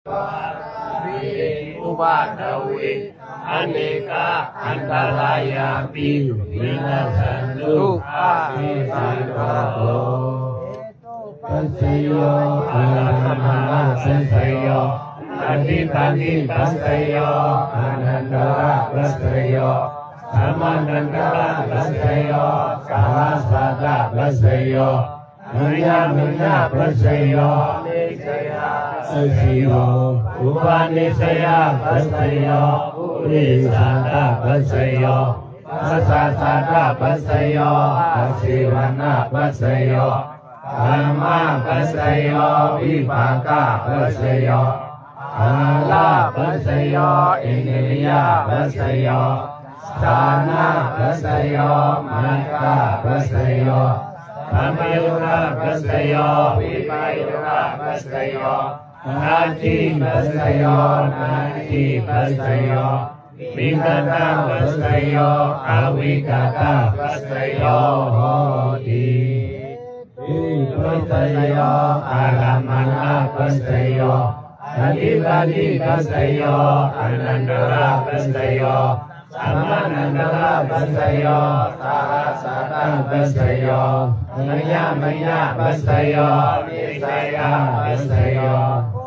อุปาทวีอเนกาอันตรายาปิวินาสันตุอาภิสังโฆปัสสโยอารัมมาสัสสโยอธิปันติปัสสโยอนันตระปัสสโยธรรมนันตระปัสสโยกาลสัตตปัสสโยมยามยาปัสสโยนิสยาสัสโยอุปาณิสยาปัสสโยปุริสัตตปัสสโยปัสสะสัตตปัสสโยอาชีวนาปัสสโยธรรมะปัสสโยวิภากะปัสสโยอาลาปัสสโยอินทรียปัสสโยสานาปัสสโยมัคคะปัสสโยธรรมโยคะปัสสโยวิปัสสนาปัสสโยนาทิปัสสโยนาทิปัสสโยวิกตาปัสสโยอวิกตาปัสสโยโหติปัสสโยอารัมมณปัสสโยอธิปติปัสสโยอนันตระปัสสโยสัมมานันตระปัสสโยสาหสัตตปัสสโยมยามยาปัสสโยนิสยาปัสสโย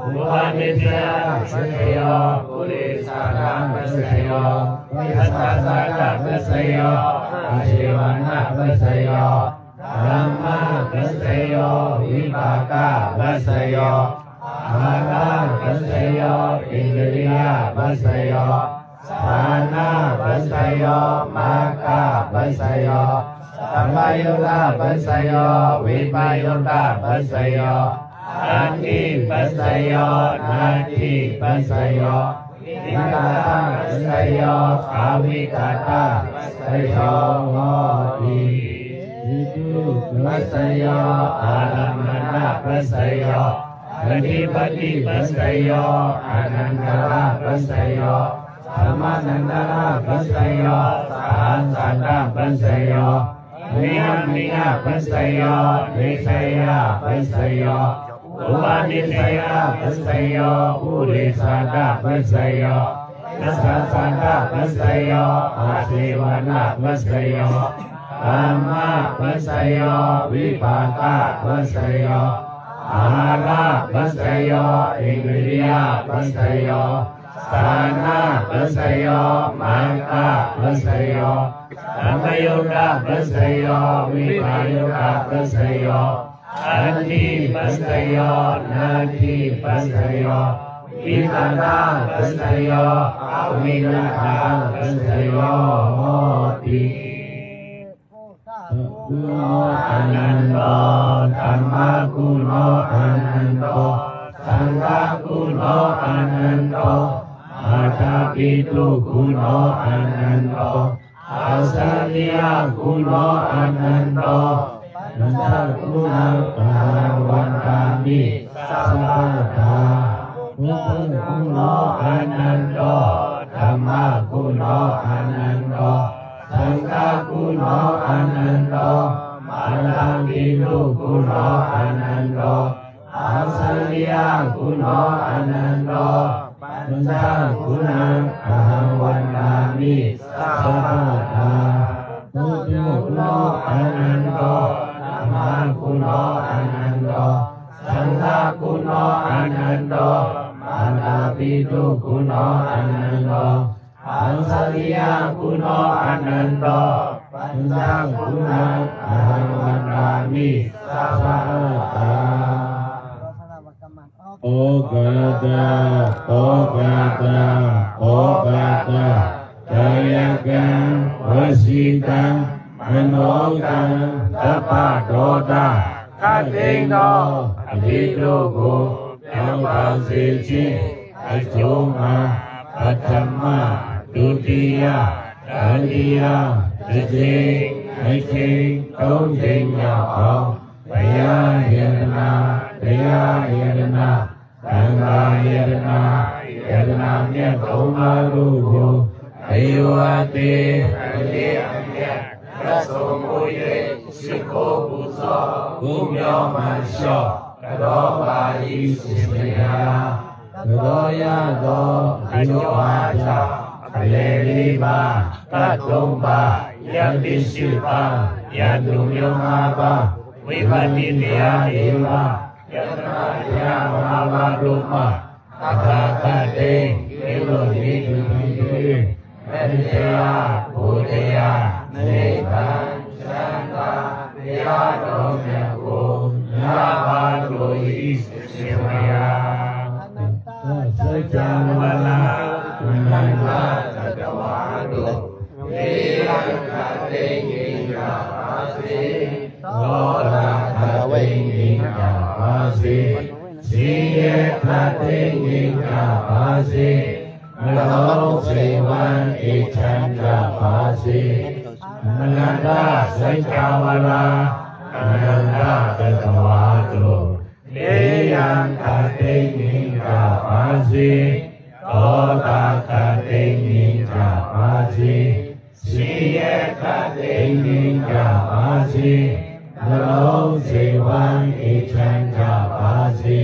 อุปาณิสยาปัสสโยปุริสัตตปัสสโยปัสสะสัตตปัสสโยอาชีวนะปัสสโยธรรมะปัสสโยวิภากะปัสสโยอาลาปัสสโยอินทรียปัสสโยสานาปัสสโยมัคคะปัสสโยสัมมายุตตปัสสโยวิปยุตตปัสสโยอาทิปัสสโยนาทิปัสสโยวิกตาปัสสโยอวิกตาปัสสโยโหติปัสสโยอารัมมณปัสสโยอธิปติปัสสโยอนันตระปัสสโยธรรมนันตระปัสสโยสาหสัตตปัสสโยมยามยปัสสโยนิสยาปัสสโยอุปาณิสยาปัสสโยปุริสัตตปัสสโยปัสสะสัตตปัสสโยอาชีวนะปัสสโยธรรมะปัสสโยวิภากะปัสสโยอาลาปัสสโยอินทรียปัสสโยสานาปัสสโยมัคคะปัสสโยธรรมโยคะปัสสโยวิปยุตตปัสสโยอาทิปัสสโยนาทิปัสสโยวิกตาปัสสโยอวิกตาปัสสโยโหติกุโลอนันโตธรรมะกุโลอนันโตสังฆกุโลอนันโตอาตาปิตุกุโลอนันโตอาสัญญากุโลอนันโตนันทกุณังอาวันตามิสัพพะทาพุทธกุโลอนันโตธรรมะกุโลอนันโตสังฆกุโลอนันโตมาลังกิตุกุโลอนันโตอาสัญญากุโลอนันโตปัญจกุณังอาวันตามิสัพพะทาพุทธกุโลอนันโตธรรมกุโลอนันโตสังฆกุโลอนันโตมาตาปิตุกุโลอนันโตอาสัญญากุโลอนันโตปัญจกุณังอาวันตามิสัพพะทาโอกาตาโอกาตาโอกาตาใจกันวสิตังมโนกันสัพพะโตตาคัตติโนอภิตุโกยังบางสิจิอจุมาปัตตมะดุติยะตันติยะตติไอจิတုံးချိန်မြောက်အောင်တရားယတနာတရားယတနာသံဃာယတနာယတနာမြတ်ဘုံပါတို့ကိုအယောအတေအတိအမြတ်ရသောကို၍ရှိခိုးပူဇော်ဘုမြောမှလျှော့တော်ပါ၏ရှင်ဘုရားသ Roya Ajoacha Kaleliba Katumba Yabishipa Yadumyomaba Vivadidya Eva Yadaya Mahavaduma Akakate Ilodhidhi Medya Budaya Nekan Shanta Yadomyako Navadoi Sivaya Sajamala Nanda Tadawado Ekate Ningavasi Ora Kate Ningavasi Siyekate Ningavasi Nalong Sewan Ichandavasi Nanda Sajamala Nanda Tadawado Eyang Kate Ningavasi Ora Kate Ningavasi Siye Kate Ningavasi Nalong Sewan Ichandavasi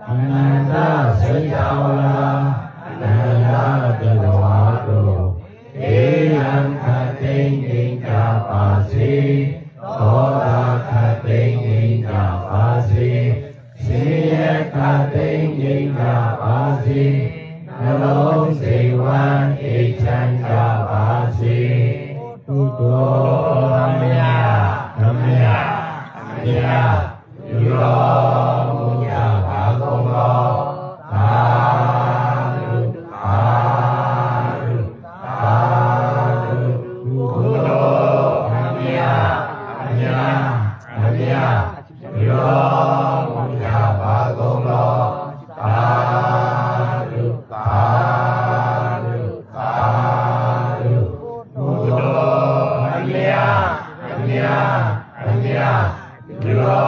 Ananda Sajawala Ananda Tadawado Eyang Kate Ningavasi Ora Kate Ningavasi Siye Kate Ningavasi Nalong Sewan Ichandavasi Tudo Amya Amya Amya Yuro Munya Bhagongo Haru Haru Haru Tudo Amya Amya Amya Yuro Munya Bhagongo Haru Haru Haru Tudo Amya Amya Amya Yuro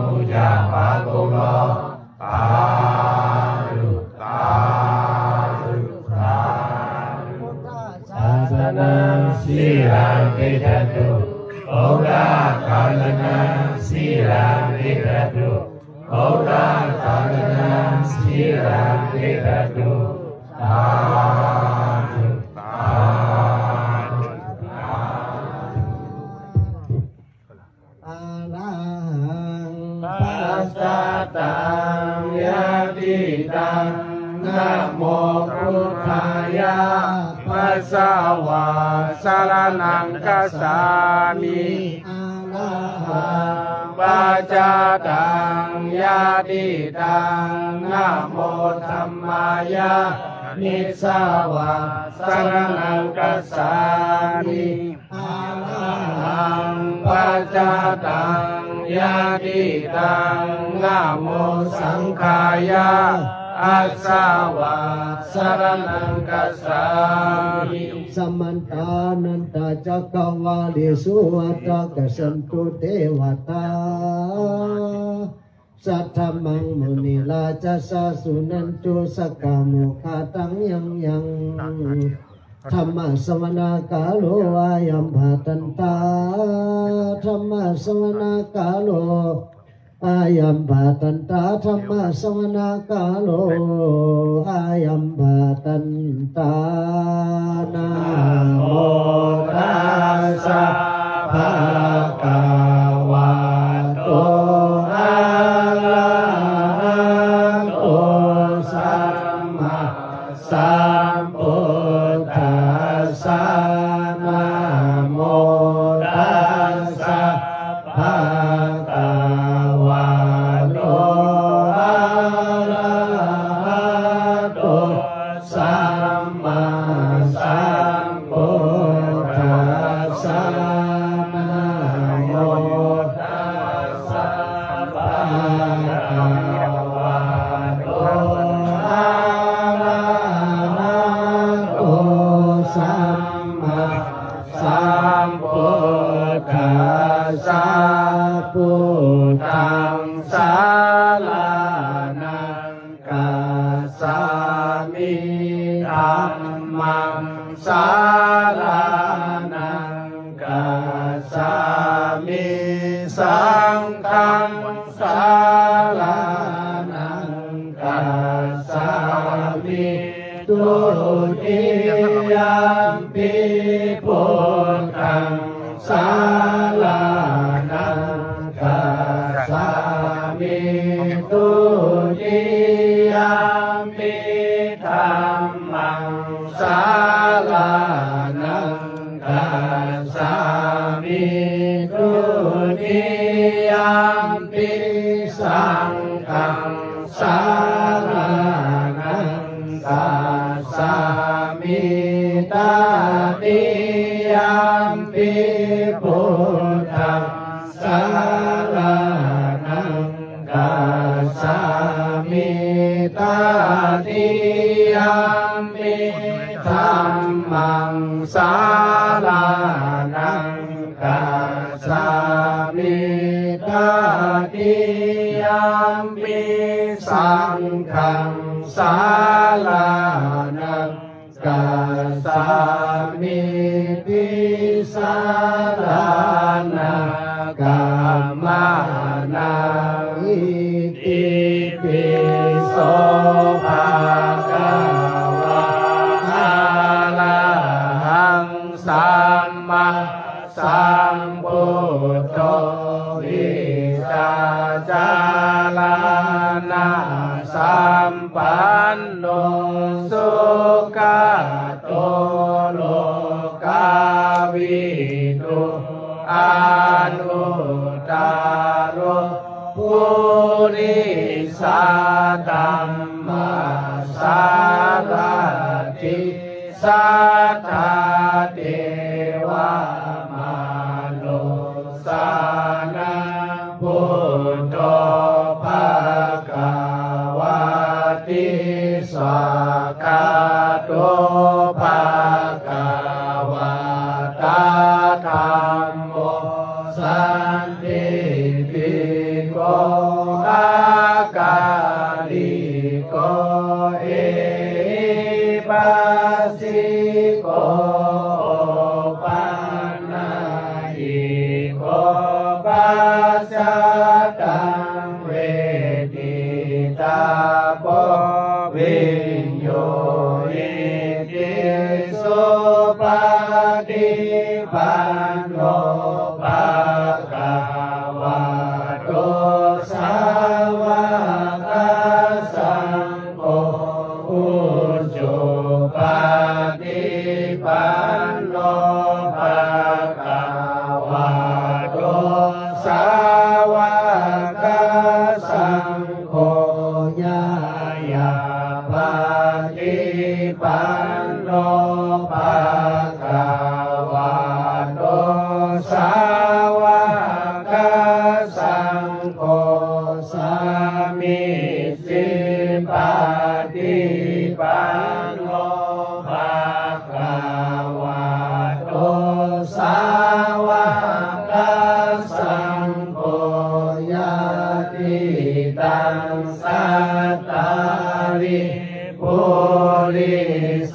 Munya Bhagongo Haru Haru Haru Sasanam Siram Vedatu Oga Kalanam Siram Vedatu Oga Kalanam Siram Vedatu Haru Haru Arahang Pasatam Yadidam Namo Buddhaya Masawa Saranang Kasami Arahang Pajatang Yadidam Namo Dhammaya Nisawa Saranang Kasami Arahang Pajatang Yadidam Namo Sankhaya Asawa Saranang Kasami Samantananta Cakavalesu Atakasantu Devata Satamang Munila Jasa Sunantu Sakamukhatang Yang Dhamma Samana Kalo Ayam Bhatanta Dhamma Samana Kalo Ayam Bhatanta Dhamma Samana Kalo Ayam Bhatanta Namo Tassa Bhagavato Arahato Samma Sambuddhassa Namo Tassa Bhagavato Arahato Samma Sambuddhassa Namo Tassa Bhagavato Arahato Samma Sambuddhassa Buddhang Saranang Gacchami Dhammang Saranang Gacchami Sanghang Saranang Gacchami ตุติยามปิพุทธังสารนังคัจฉามิตุติยามปิธัมมังสารนังคัจฉามิตุติยามปิสังฆังสารนังคัจฉามิตติยามปิพุทธังสารนังคัจฉามิตติยามปิธัมมังสารนังคัจฉามิตติยามปิสังฆังสารนังคัจฉามิติสารนังกัมมานังอิติปิโสภะคะวะอะระหังสัมมาสัมพุทโธวิชาจารณะสัมปันโนสุขโตโลกาวิทูอานุตตโรปุริสธัมมาสารถิสัทธาเทวมนุสานังพุทโธภควติสวากขาโตภควตาธัมโมสันติติโกอาการิโกเอปัสสิโกปันนายิโกปัสสะตังเวทิตาโปวิญโยอิติสุปฏิปันโนภะคะวะโตสาวกสังโฆอุจุปฏิปันโนภะคะวะโตสาวกสังโฆญาญาปฏิปันโนภะคะวะโตสาวกสังโฆสามิสิปฏิปันโนภะคะวะโตสาวกสังโฆญาติตังสัตตาริปุริ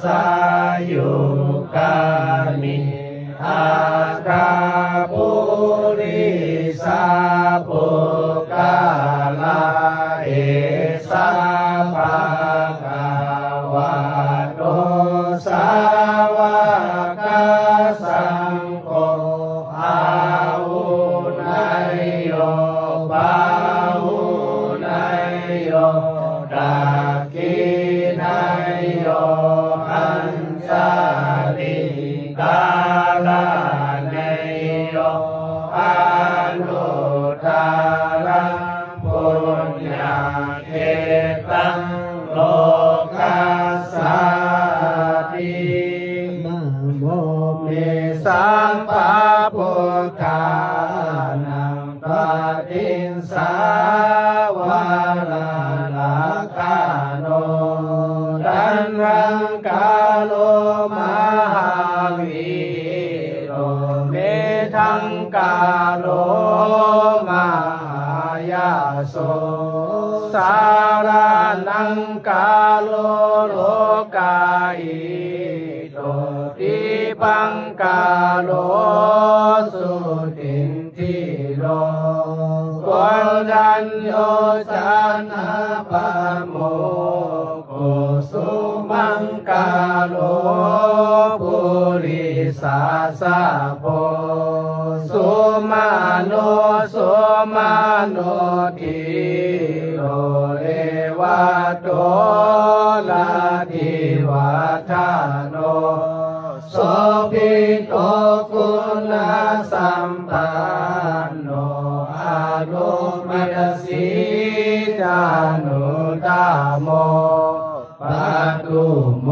สายุกามิอาคาปุริสาปุกาลาเอสาภะคะวะโตสาวกสังโฆอาหุนัยโยบาหุนัยโยดักขินัยโยอันสาลิกาลานัยโยอนุตตรังปุญญาเขตังโลกัสสาตินะโมเมสัมปะพุทธานังปฏิสสาวาราลาคาโนดันรังกาโลมหาวิโรเมทังกาโลมหายาโสสารานังกาโลโลกาอิโตติปังกาโลสุตินทิโลวันดัญโยจันหปะโมโกสุมา มังกาโลปุริสาสะโพสุมาโนสุมาโนทิโอเรวะโตลาทิวาทาโนโสภิโตคุณสัมปันโนอานุมัตสิตานุตาโมปัตตุโม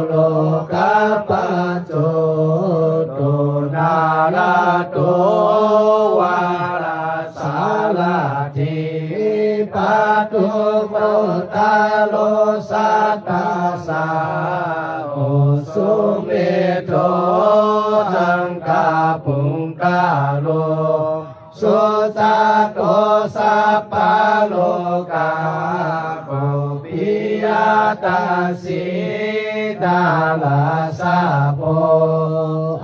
โลกาปัจโจโตนาลาโตวาลาสาลาทิปัตตุโมตาโลสัตตาสาโอสุเมโตทังกาปุงกาโลสุสัตโตสัพพะโลกาปุปิยตาสิตาลาสะโพ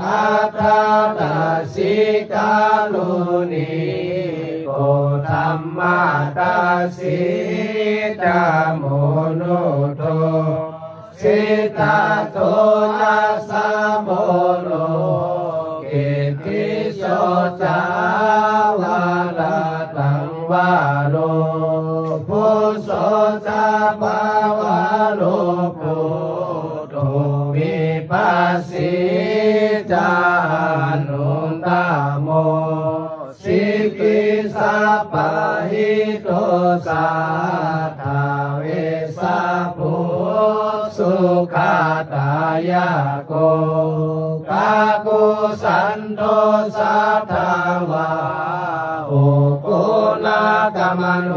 อัตตาตาสิกาลุนีโกธัมมาตาสิตาโมโนโทสิตาโตนะสะโมโลเกติโสจาวาลาตังวาโลพุโสจาปาวาโลปุโตวิปัสสิจานุตตโมสิกิสัพพะหิโตสัทธาเวสัพพุสุขาตายาโกกากุสันโตสัทธาวาโอโกนากามโน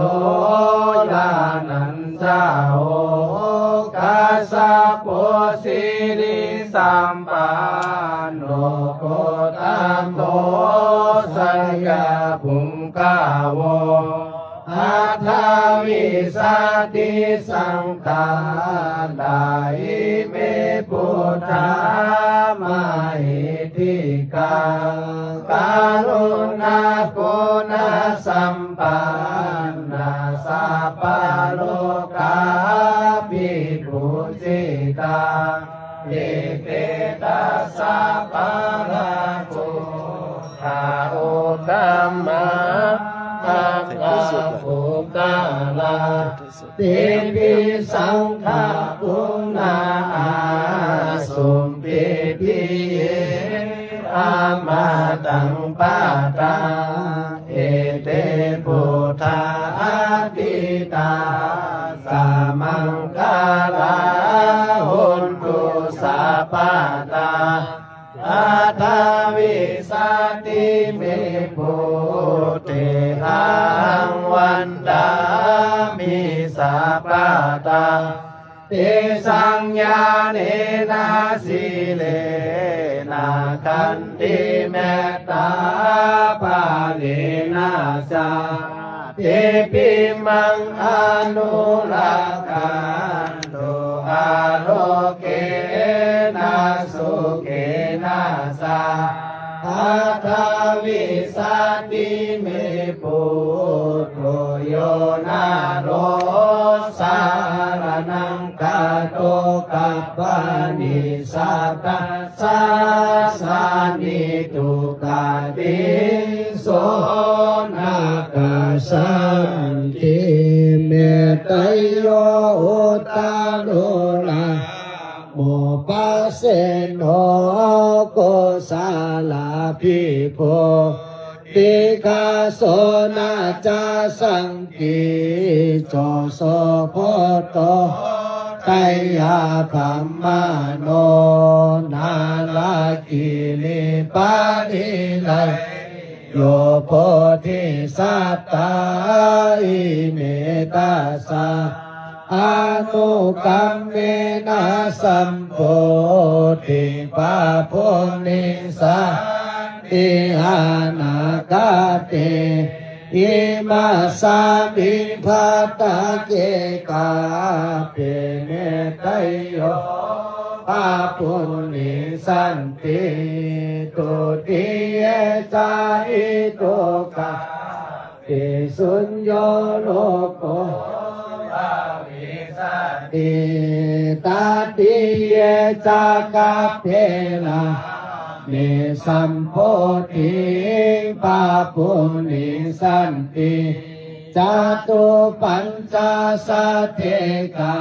ยานันจาโอกาสะโปสิริสัมปันโนโกตัมโมสัญญาภุงกาวโวอัฏฐวิสัตติสังฆาดาอิเมพุทธามหิทิกาการุณาโกนะสัมปันนาสัพพะโลกาภิปุจิตาเอเตตัสสะภะคะโตทาโอธัมมาอาคาภูกาลาติปิสังฆาปุณาอาสุมปิปิเยอามาตังปาตาเอเตปุทธาติตาสามังคาลาหุนตุสัพพะตาอัตถวิสัตติเมปุเตหังวันดามิสัพพะตาเตสัญญาเนนะสิเลนะขันติเมตตาปาเลนะสาเตปิมังอนุรักขันโตอาโลเกนะสุเกนะสาอัตถวิสัตติเมปุโตโยนาโรสารนังกาโตกัปปานิสัตตสาสานิตุกาติโสนาคาสันติเมตไตโยอุตตาโลลาโมปัสเสโนโกสาลาภิโพติกาโสนาจาสังกิโจโสโพโตไตยาคัมมาโนนาลากิลิปานิไลโยโพธิสัตตาอิเมตาสาอนุกัมเมนะสัมโพธิปาพุนิสาติหานาคาเตอิมาสามิภัตตะเกกาเปเมตไตโยปาปุนิสันติตุติเยจาอิโตกะติสุญโยโลโกติ ตาติเยจากาเพนะเนสัมโพธิปาปุณิสันติจาตุปัญจสัทเทกา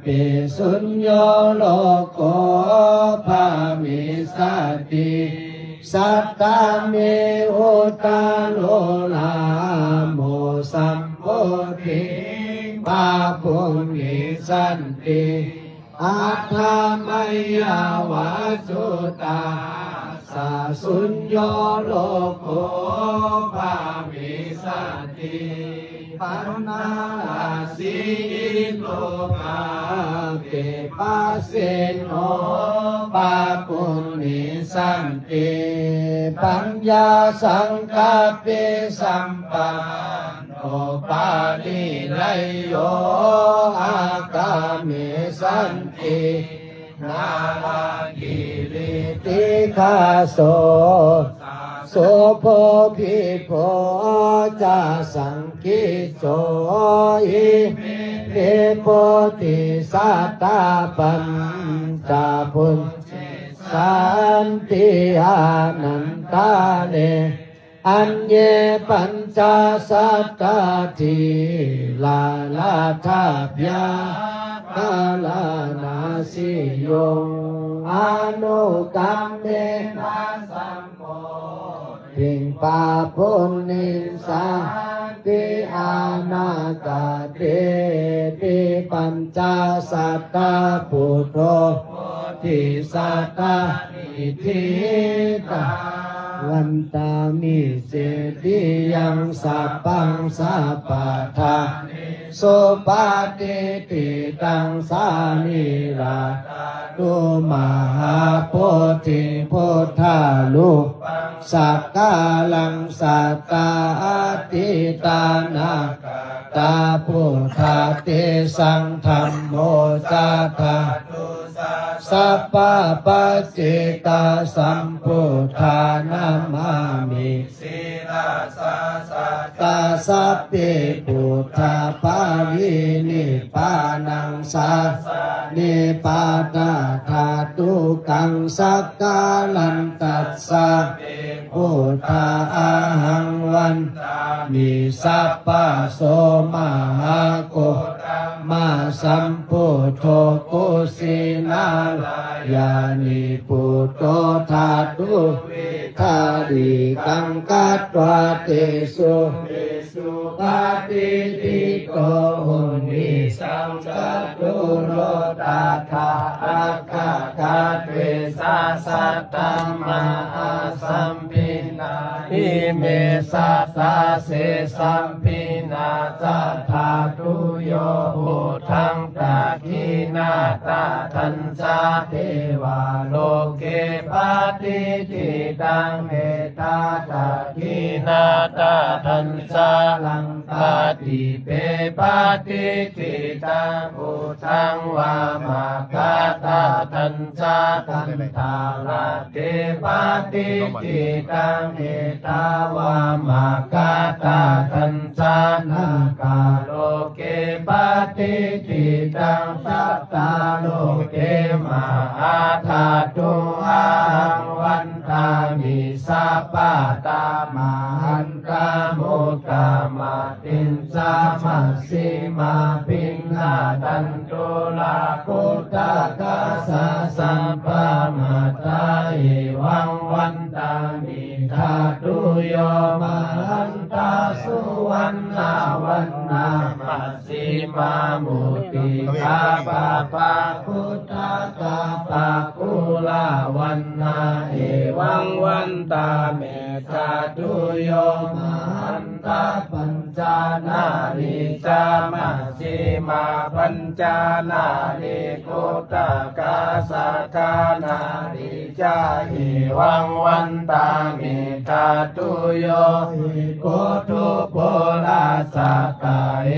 ปิสุญโยโลโกภามิสัตติสัตตาเมอุตาโลลาโมสัมโพธิปาปุณิสันติอัฏฐามยาวาจุตาสาสุญโยโลโกภามิสัตติปันนาลาสีโลกาเกปัสเสโนปาปุณิสันติปัญญาสังกัปเปสัมปันโนปาลิไลโยอากามิสันตินาลากิริติคาโสโสโพภิโพจาสังคิโจอิเมโพธิสัตตาปัญจพุญสันติอานันตาเนอัญเยปัญจสัตตาทิลาลาทาพยากาลานาสิโยอนุกัมเมนะสัมโพธิปาปุณิสันติอานาคาเตติปัญจสัตตาปุถโธทิสัตตานิธิตาวันตามิเสติยังสัพพังสัพพะทาโสปาติติตังสานิราตุมหาโพธิพุทธาลุสักกาลังสัตตาติตานาตาพุทธาเตสังธัมโมจัตตาสัพพะปัจเจกสัมพุทธานามามิสีลาสาสัจจสัพเพพุทธาภาวินิพพานังสัสสะนิพพานาธาตุกังสักกาลันตัสสะพุทธาอาหังวันมิสัพพะโสมหาโกมาสัมพุทโธกุสินาลายานิพุทโธธาตุธาริกังกัตวะเตสุปาติติโกหุนิสังกัตตุโรตาธาอัคคาคาเตสัสสะตัมมาสัมปินาอิเมสัสสะเสสัมปินาสัทธาตุโยพุทธังตาคินาตาทันสาเทวาโลเกปาติติตังเมตตาตาคินาตาทันสาลังปาติเปปาติติตังพุทธังวามากาตาทันสาทันตาลาเตปาติติตังเอตาวามากาตาทันสานาคาโลเกปาติติตังสัตตาโลเกมหาธาตุอาหังวันตามิสัพพะตามหันตามุตตามาตินสามัสสิมาปิณหาตันตุลาคุตตะกาสะสัมปะมาตาเอวังวันตามิธาตุโยมหันตาสุวรรณวันนามัสสิมามุติกาปะปะคุตตะกาปะกุลาวันนาเอวังวันตาเมธาตุโยมหันตาปัญจานาริจามัสสิมาปัญจานาริคุตตะกาสัทธานาริจาเอวังวันตาเมธาตุโยโกตุโพลาสักกะเอ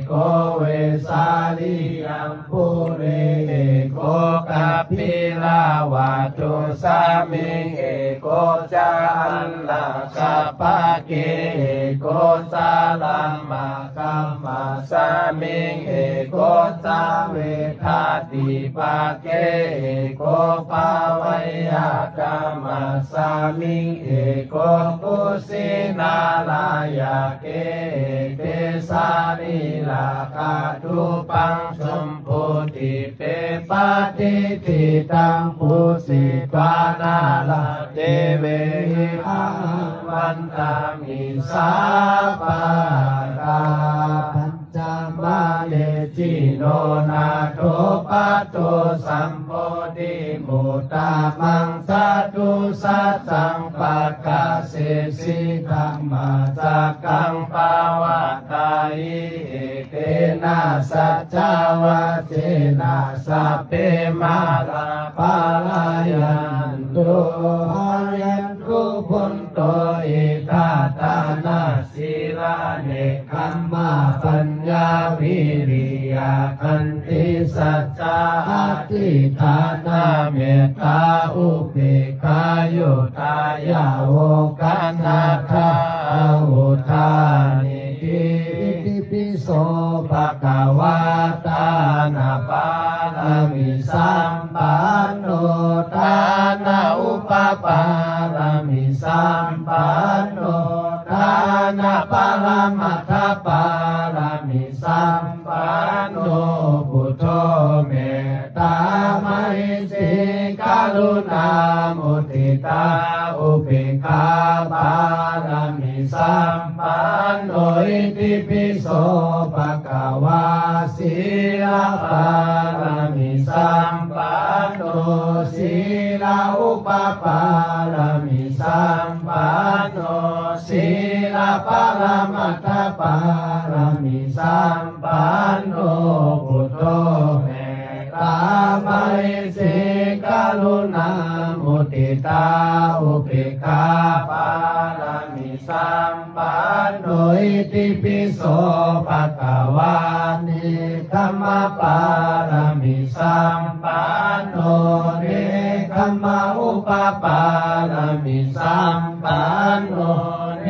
โกเวสาลิยัมปุเรโกกัปปิลาวาตุสามิเอโกจาอัลลาคาปะเกโกสา ลัมมาคัมมาสามิงเอโกตาเวทาติปะเกเอโกภาวยากามาสามิงเอโกกุสินาลายาเกเตสาริลาคาตุปังสมปุติเปปะติทิตังปุสิปานาลาเตเวหิอังวันตามิสาปาราปัญจมาเลจิโนนาโทปัตโตสัมโพธิมุตตามังสัตตุสัจจังปักกะเสสิธัมมาจักกังปาวะตายิเตนะสัจจาวะเจนะสัพเพมาราปาลายันตุอายันตุพุนโตอิทาตานาสีลาเนคัมมาปัญญาวิริยะขันติสัจจะอธิฐานะเมตตาอุเบกขายุตายาโวกัณฑาทาอุทานิอิติปิโสภะคะวะตานะปารามิสัมปันโนทานะอุปปารามิสัมปันโนทานะปรมัตถปารามิสัมปันโนพุทโธเมตตามหิสิกรุณามุทิตาอุเบกขาปารามิสัมปันโนอิติปิโสภะคะวะสีลปารามิสัมปันโนสีลอุปปารามิสัมปันโนสีลปรมัตถปารามิสัมปันโนพุทโธเมตตามหิสิกรุณามุทิตาอุเบกขาปารามิสัมปันโนอิติปิโสภะคะวะเนคัมมะปารามิสัมปันโนเนคัมมะอุปปารามิสัมปันโนเน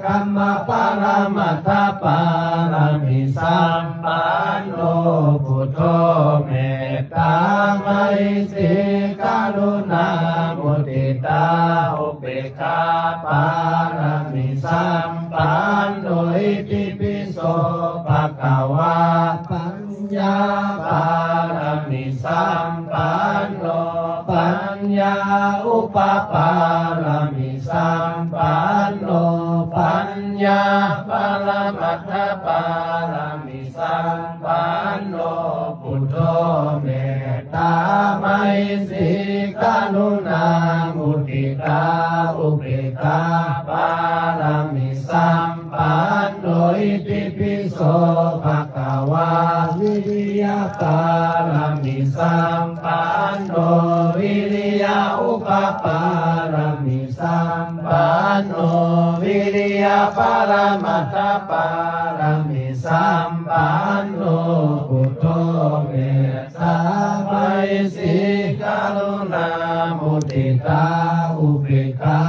คัมมะปรมัตถปารามิสัมปันโนพุทโธเมตตามหิสิกรุณามุทิตาอุเบกขาปารามิสัมปันโนอิติปิโสภะคะวะปัญญาปารามิสัมปันโนปัญญาอุปปารามิสัมปันโนปัญญาปรมัตถปารามิสัมปันโนพุทโธเมตตามหิสิกรุณามุทิตาอุเบกขาปารามิสัมปันโนอิติปิโสภะคะวะวิริยะปารามิสัมปันโนวิริยะอุปปารามิสัมปันโนวิริยะปรมัตถปารามิสัมปันโนพุทโธเมตตามหิสิกรุณามุทิตาอุเบกขา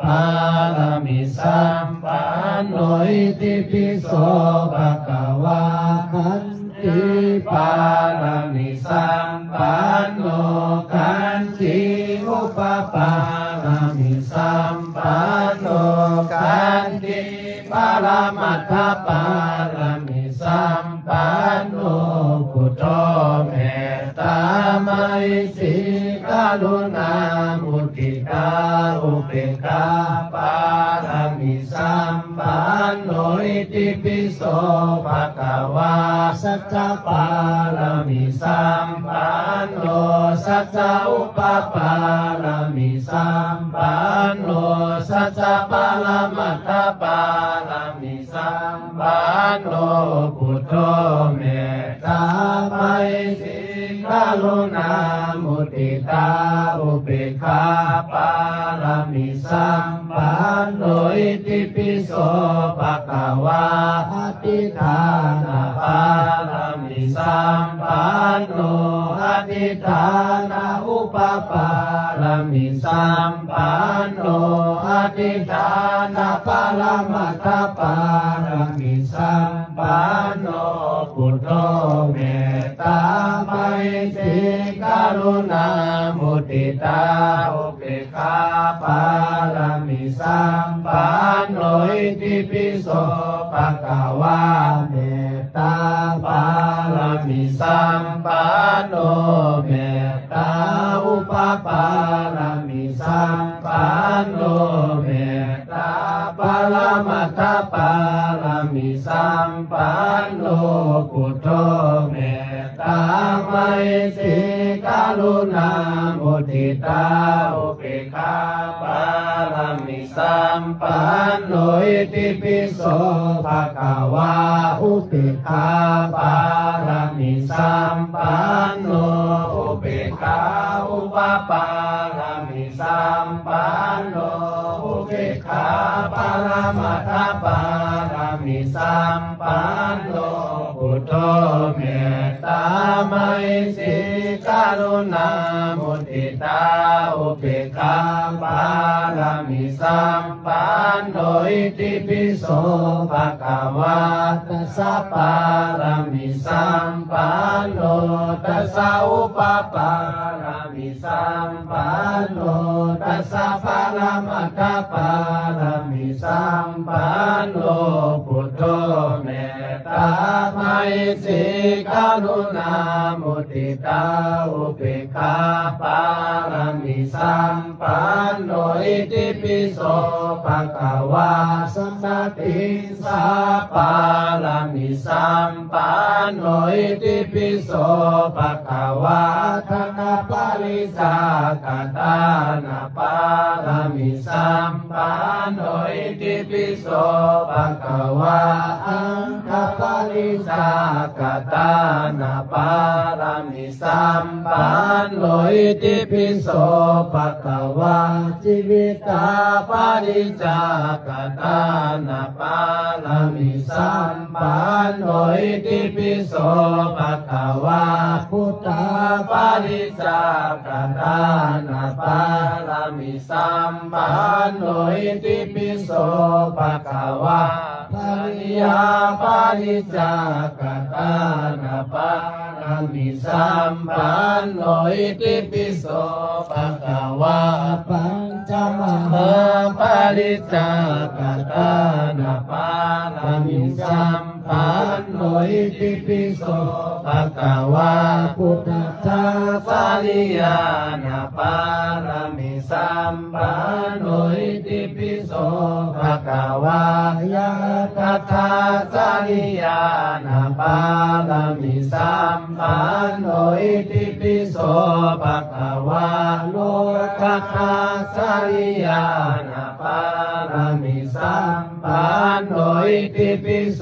ปารามิสัมปันโนอิติปิโสภะคะวะขันติปารามิสัมปันโนขันติอุปปารามิสัมปันโนขันติปรมัตถปารามิสัมปันโนพุทโธเมตตามหิสิกรุณามุทิตาอุเบกขาปารามิสัมปันโนอิติปิโสภะคะวะสัจจะปารามิสัมปันโนสัจจะอุปปารามิสัมปันโนสัจจะปรมัตถปารามิสัมปันโนพุทโธเมตตามหิสิกรุณามุทิตาอุเบกขาปารามิสัมปันโนอิติปิโสภะคะวะอธิฐานะปารามิสัมปันโนอ ฏิฐานาอุปปารามิสัมปันโนอธิฐานาปรมัตถปารามิสัมปันโนพุทโธเมตตาไมตรีกรุณามุทิตาอุเบกขาปารามิสัมปันโนอิติปิโสภะคะวะเมตตาปารามิสัมปันโนเมตตาอุปปารามิสัมปันโนเมตตาปรมัตถปารามิสัมปันโนพุทโธเมตตาไมตรีกรุณามุทิตาอุเบกขาปารามิสัมปันโนอิติปิโสภะคะวะอุเบกขาปารามิสัมปันโนอุเบกขาอุปปารามิสัมปันโนอุเบกขาปรมัตถปารามิสัมปันโนพุทโธเมตตาไมตรีกรุณามุทิตาอุเบกขาปารามิสัมปันโนอิติปิโสภะคะวะตัสสะปารามิสัมปันโนตัสสะอุปปารามิสัมปันโนตัสสะปรมัตถปารามิสัมปันโนพุทโธเมตตาไมตรีกรุณามุทิตาอุเบกขาปารามิสัมปันโนอิติปิโสภะคะวะสัมมาทิสาปารามิสัมปันโนอิติปิโสภะคะวะทนาปาริสากตานาปารามิสัมปันโนอิติปิโสภะคะวะอังคปาริสากตานาปารามิสัมปันโนอิติปิโสภะคะวะชีวิตาปาริจากตานาปารามิสัมปันโนอิติปิโสภะคะวะพุทธาปาริจากตานาปารามิสัมปันโนอิติปิโสภะคะวะภริยาปาริจากตานาปารามิสัมปันโนอิติปิโสภะคะวะปัญจมหาปาริจากตานาปารามิสัมปันโนอิติปิโสภะคะวะพุทธัสสะริยานาปารามิสัมปันโนอิติปิโสภะคะวะยะทัทธัสสะริยานาปารามิสัมปันโนอิติปิโสภะคะวะโลกัสสะสะริยานาปารามิสัมปันโนอิติปิโส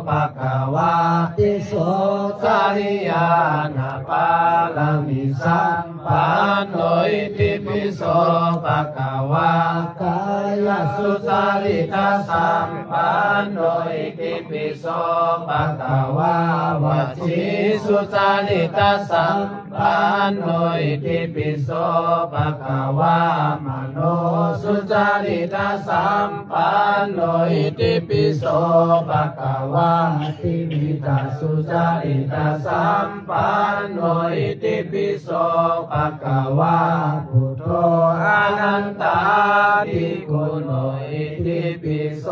ภะคะวะติโสสะริยานาปารามิสัมปันโนอิติปิโสภะคะวะกายสุสาริตาสัมปันโนอิติปิโสภะคะวะวจีสุสาริตาสัมปันโนอิติปิโสภะคะวะมโนสุจาริตาสัมปันโนอิติปิโสภะคะวะทิวิตาสุจาริตาสัมปันโนอิติปิโสภะคะวะพุทโธอนันตาติกุโนอิติปิโส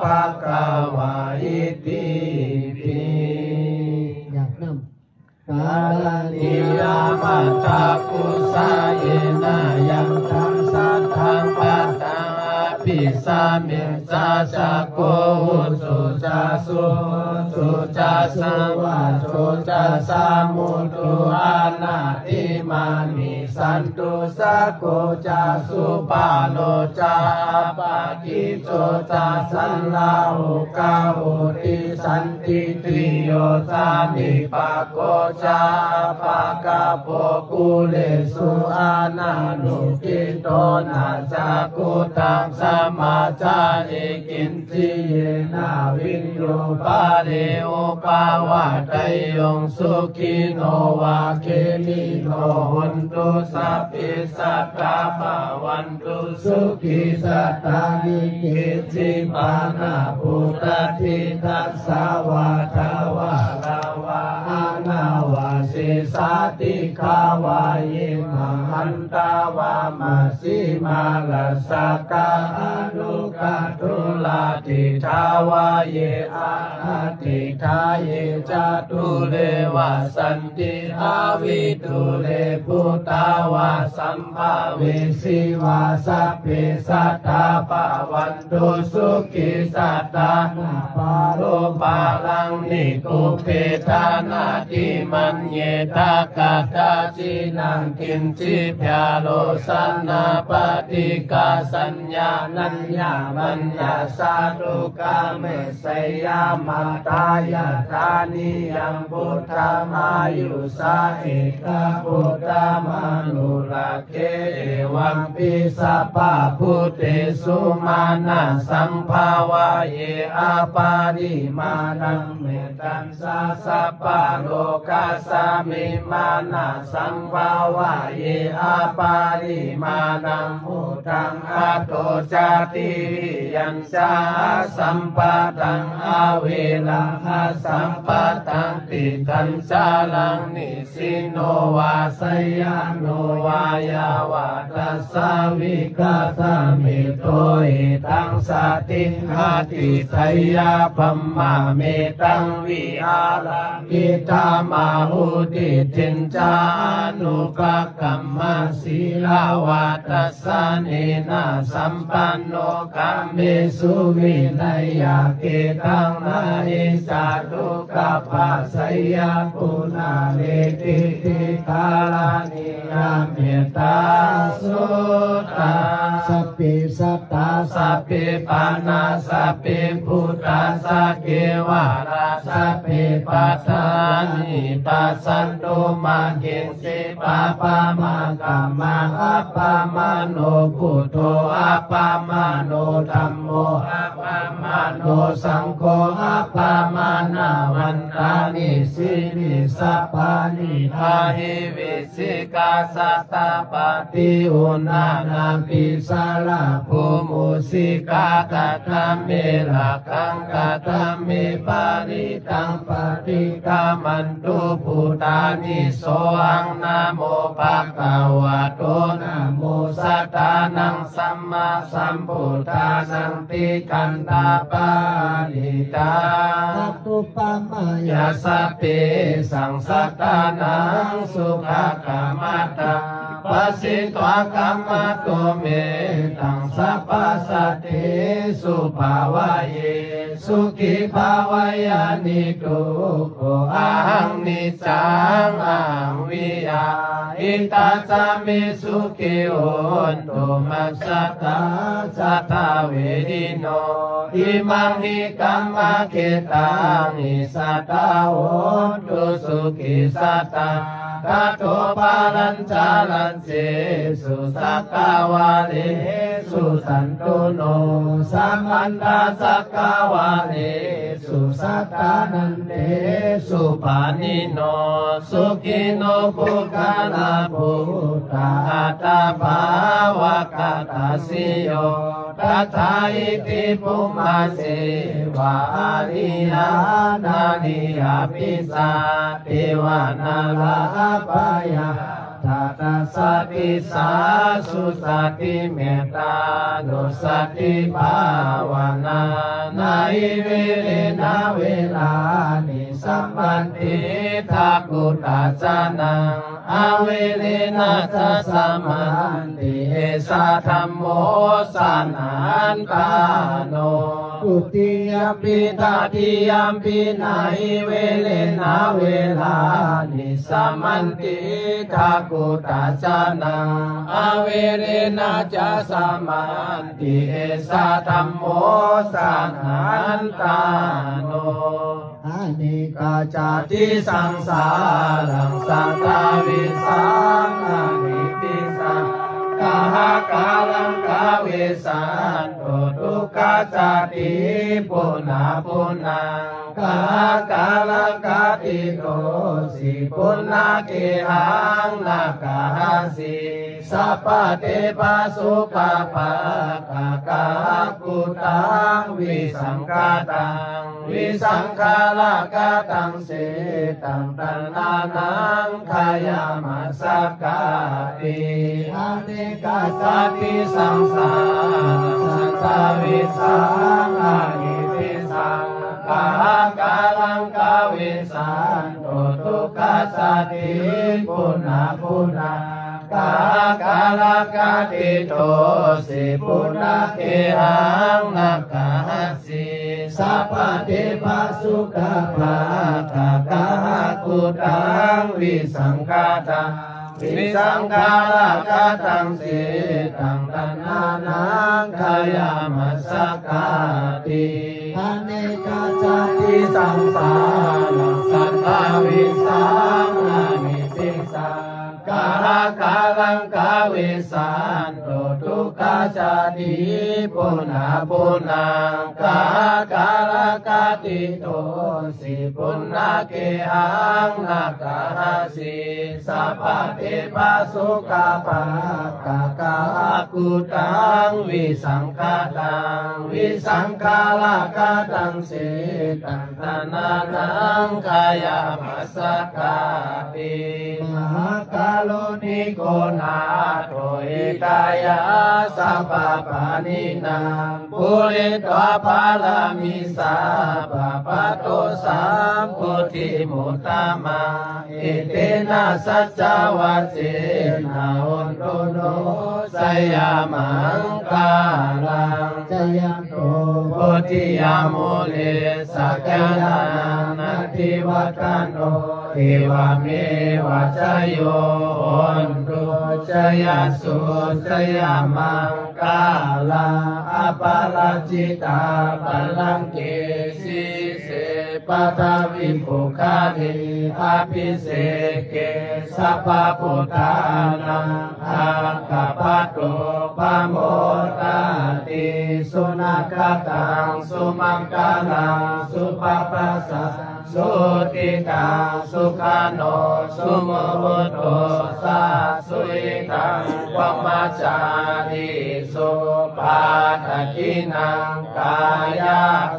ภะคะวะอิติปิอยากนำกาลนิยามัจจกุสาเยนะยังทังสัทธังปัตตังอภิสามิจาจักโกสุจาสุจาสังวาสุจาสามุตุอานาติมานิสันตุสักโกจาสุปาโนจาปะกิโจจาสันลาหุกาหุติสันติติโยจานิปะโกจาปะกะโปกุเลสุอานานุกิโตนาจักขุตังสม มาจาริกินจิเยนาวิญโยปาเรโอปาวะไตยงสุขิโนวาเคมิโนหุนตุสัพพิสัตตาภาวันตุสุขิสัตตานิกิจิปานาปุตตทิทัสสาวาทาวาลาวาอานาวาสิสาติขาวายิมังหันตาวามาสิมาลาสกาอนุกาตุลาติทาวาเยอาติทาเยจตุเรวะสันติอาวิตุเรพุตาวาสัมภาเวสีวาสัพเพสัตตาปะวันตุสุขิสัตตานาปาโรปาลังนิกุเพทานาติมันเยตากาตาจินังกินจิพยาโลสันนาปฏิกาสัญญานัญญามัญญาสาธุกาเมสยามาตายาทานิยังพุทธามายุสาเอกพุทธามานุราเคเอวังปิสัพพะพุทเตสุมานะสัมภาวะเยอาปาริมานังเมตันสาสัพพะโลกัสสามิมานะสัมภาวะเยอาปาริมานังพุทธังอโตจาติยัญชาสัมปะตังอาเวลังสัมปะตังติทัญชาลังนิสิโนวาสยานโนวายาวาตัสสาวิกาตามิโตหิตังสติหาติไทยาพัมมาเมตังวิอาลังกิตามาหุติจินจานุปกัมมาศีลาวาตัสสะเนนะสัมปันโนกัมเมสุวินัยยาเกตังนาอิสาตุกัปปะสยาปุนาเลติติกาลานิยาเมตาสุตาสัพพิสัตตาสัพพิปานาสัพพิพุทธาสัพพิวาราสัพพิปัฏฐานิปัสสันโตมาเกสิปะปะมะกัมมะอัปปะมะโนพุทโธอัปปะมะโนธัมโมอัปปะมะโนสังโฆอัปปะมะนาวันตานิสินิสัพพานิทาหิวิสิกาสัตตาปฏิอุณานาปิสาลาภูมุสิกากาตเมลักังกาตเมปาริตังปฏิกามันตุพุทธานิโสอังนะโมภะคะวะโตนะโมสัตตานังสัมมาสัมพุทธานังติกันตาปานิตาตุปมายาสเปสังสัตตานังสุขกามัตตาปัสสิตวะกัมมะโตเมตังสัพพะสัตถิสุภาวะเยสุขิภาวะยานิทุกขอะหังนิจจังอะวิยาอิตาสามิสุขิโหนตุมัสสะตาสัทธาเวริโนอิมังหิกัมมะเขตังหิสัตตาโหนตุสุขิสัตตากัตโตปาลัญจาลัญเสสุสักกาวาเลสุสันตุโนสัมมันตาสักกาวาเลสุสัตตานันเตสุปานิโนสุขิโนภุคลาภุตาอัตตาภาวะกตาสิโยตัทธาอิติปุมมาเสวะอาริยานานิยาปิสาเทวานาลาปายาตถาสติสาสุสติเมตตานุสติภาวนานาอิเวเรนะเวลานิสัมปันติทักขุตาจานังอเวเรนะทัสสะมันติเอสะธัมโมสานันตาโนตุติยมปิตาติยมปินาหิเวเลนะเวลานิสัมมันติทักขุตาจานังอเวเรนะจะสัมมันติเอสะธัมโมสานันตาโนอเนกาจาติสังสารังสัตตาวิสังอนิปิสังกาหกาลังกาเวสันโต ทุกขาจติปุณาปุณากากาลกาติโตสิปุณนาเกหังนาคาสิสัพพเทปสุขปะกากากุตังวิสังฆาตังวิสังฆาลกาตังเสตังตัณนานังขายามัสสกาติอานิกาสติสังสารสังสาวิสังอานิพิสังกากาลังกาวิสันโตทุกขาสติปุณาปุณากากาลกาติโตสิปุณนาเกหังนาคาสิสัพพเทปสุขปะกากากุตังวิสังฆาตังวิสังฆาลกาตังเสตังตัณนานังขายามัสสกาติอเนกาจติสังสารสัทธาวิสังอานิสิสังกาลังกาวิสันโตทุกขาจติปุณาปุณากากาลกาติโตสิปุณนาเกหังนาคาสิสัพพเทปสุขปะกากากุตังวิสังฆาตังวิสังฆาลกาตังเสตังตัณนานังขายามัสสกาติมหากาโลนิโกนาโทอิตายาสัพพปานินาปุริตวะภาลามิสัพพะโตสัมพุทธิมุตตะมาเอเตนะสัจจวัจเจนะหุนตุโนสยามังกาลังจยันโตโพธิยามุเลสักยานันทิวัตโนเทวเมวัจโยนตุจยสุจยามังกาลาอปาลจิตาปัลลังเกสิเสปัทวิปุคาเทอภิเสเกสัพพพุทธานังอาคาปโตปโมตติสุนัขตังสุมังคลังสุปปัสสะสุติตังสุขาโนสุโมโตสาสุยิตังวัมมาจาริสุปาทกินังกาย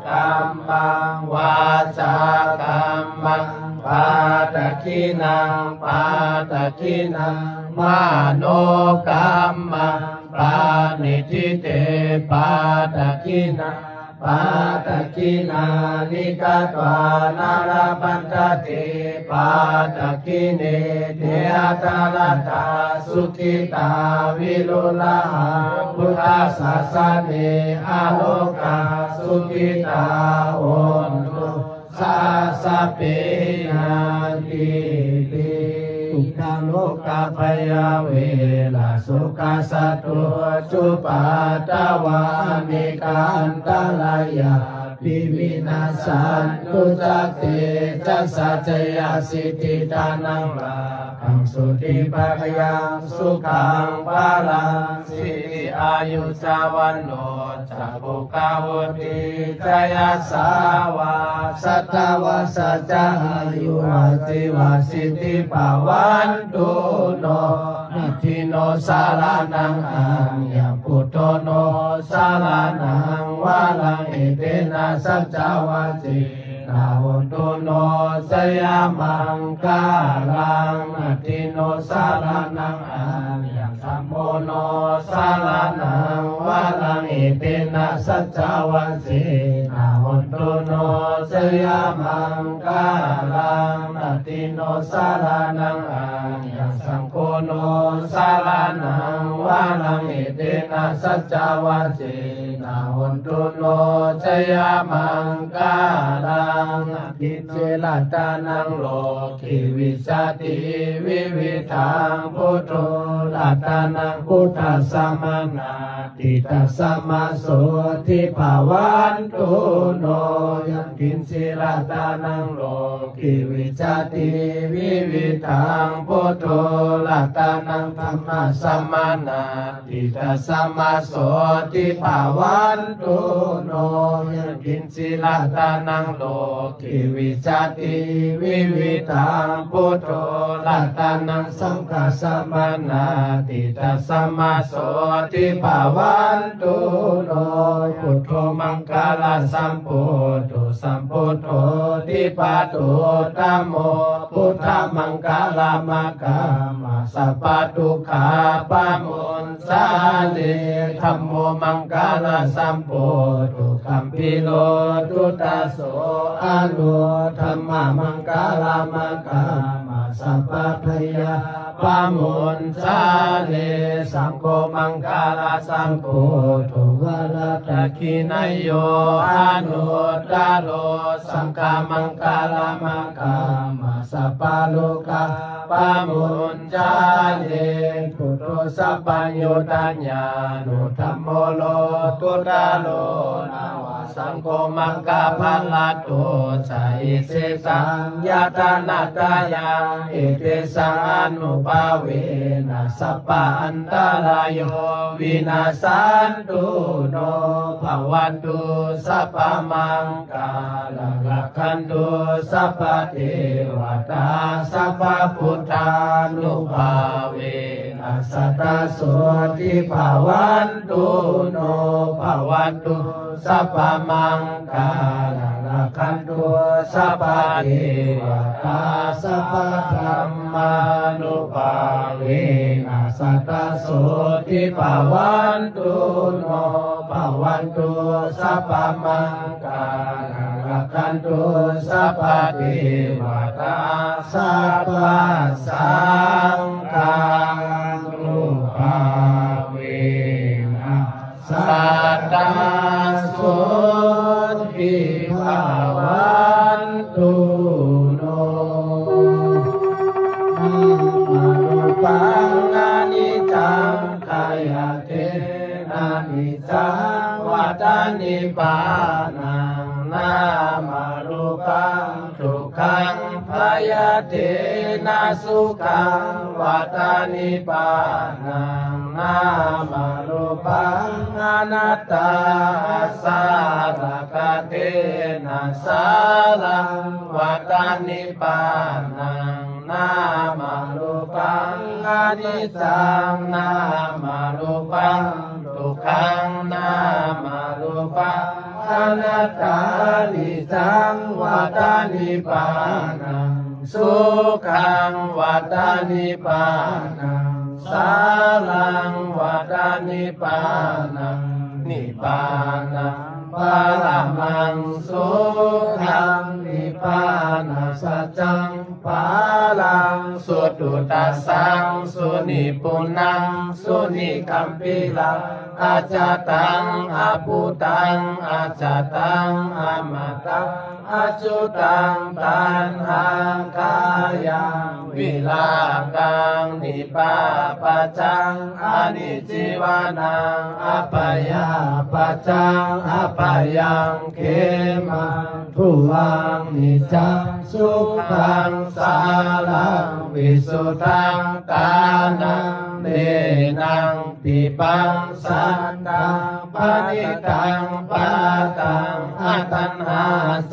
กรรมังวาจากรรมังปาทกินังปาทกินังมโนกรรมังปานิทิเตปาทกินังปาตกินานิกาตวานาราปันตติปาตกิเนเทอาตาลตาสุขิตาวิโลลาพุทธศาสเนอาโลกาสุขิตาโอนตุสาสะเปยันติทุกขาโลกาภยาเวลาสุขาสัตตุจุปาตวานิกันตาลายาปิวินาสันตุจักเตจัสสัจยาสิทธิทานังลาคังสุติปัจยังสุขังปาลังสิริอายุจาวันโนจักขุกาวติจยาสาวาสัตตวาสัจจายุวัติวาสิทธิภาวันตุโนนิทิโนสารนังอัญญพุทโธโนสารนังวาลังเอเตนะสัจจวัจเจนาหุนตุโนสยามังกาลังนิทิโนสารนังอัญญสัมโมโนสารนังวาลังเอเตนะสัจจวัจเจนาหุนตุโนสยามังกาลังนิทิโนสารนังอัญญสังโฆโนสารนังวาลังเอเตนะสัจจวัจเจนาหุนตุโนสยามังกาลังนิเจลตานังโลกิวิชาติวิวิทังพุทโธลา รัตนังพุทธสัมมานาติตัสสะมาโสทิภาวันตุโนยัมกินสิรัตนังโลกิวิจติวิวิทังพุทโธรัตนังธัมมสัมมานาติตัสสะมาโสทิภาวันตุโนยัมกินสิรัตนังโลกิวิจติวิวิทังพุทโธรัตนังสังฆสัมมานาติตัสสะมาโสทิภาวันตุโนพุทโธมังคลสัมพุทโธสัมพุทโธทิปัตโตธัมโมพุทธมังคลมังคมาสัพพทุกขาปะมุนสาเลธัมโมมังคลสัมพุทโธคัมปิโลตุตาโสอนุธัมมามังคลมังคมาสัพพพยาปะมุนสาเลสังโฆมังคลสัมพุทโธวรัตถินายโยอนุตตโรสังฆมังคลมังคมาสัพพโลกาปะมุนจาเลพุทโธสัพพัญโยตัญญานุธัมโมโลตุตาโลนาวาสังโฆมังคพัลลตุสัยเสสังยะตานาตายาเอเตสังอนุภาเวนะสัพพะอันตรายโยวินาสันตุโนภวันตุสัพพะมังคาลังรักขันตุสัพพะเทวตาสัพพะพุทธานุภาเวนะสัตตโสทิภาวันตุโนภวันตุสัพพะมังคาลังรักขันตุสัพพะเทวตาสัพพะธรรมานุภาเวนะสัตตโสทิภาวันตุโนภวันตุสัพพะมังคาลังรักขันตุสัพพะเทวตาสัพพะสังฆานุภาเวนะสัตตโสทิภาวันตุโนมานุปังอานิจจังกายเทนะนิจจังวัฏานิพพานังนามารูปังทุกขังพยาเทนะสุขังวัฏานิพพานังนามารูปังอนัตตาสารกเทนะสารังวัฏานิพพานังนามารูปังอนิจจังนามารูปังทุกขังนามารูปังอนัตตานิจังวัฏานิพพานังสุขังวัฏานิพพานังสารังวัฏานิพพานังนิพพานังปรมังสุขังนิพพานาสัจจังปาลังสุตุตัสสังสุนิปุนังสุนิคัมปิลังอาจตังอาภูตังอาจตังอามาตังอาจุตังตันหังกายังวิลากังนิปาปัจจังอานิจิวานังอัปยาปัจจังอัปยังเขมังทุวังนิจังสุขังสารังวิสุทธังตานังเนนังปิปังสันตังปณิตังปาตังอัตัณหา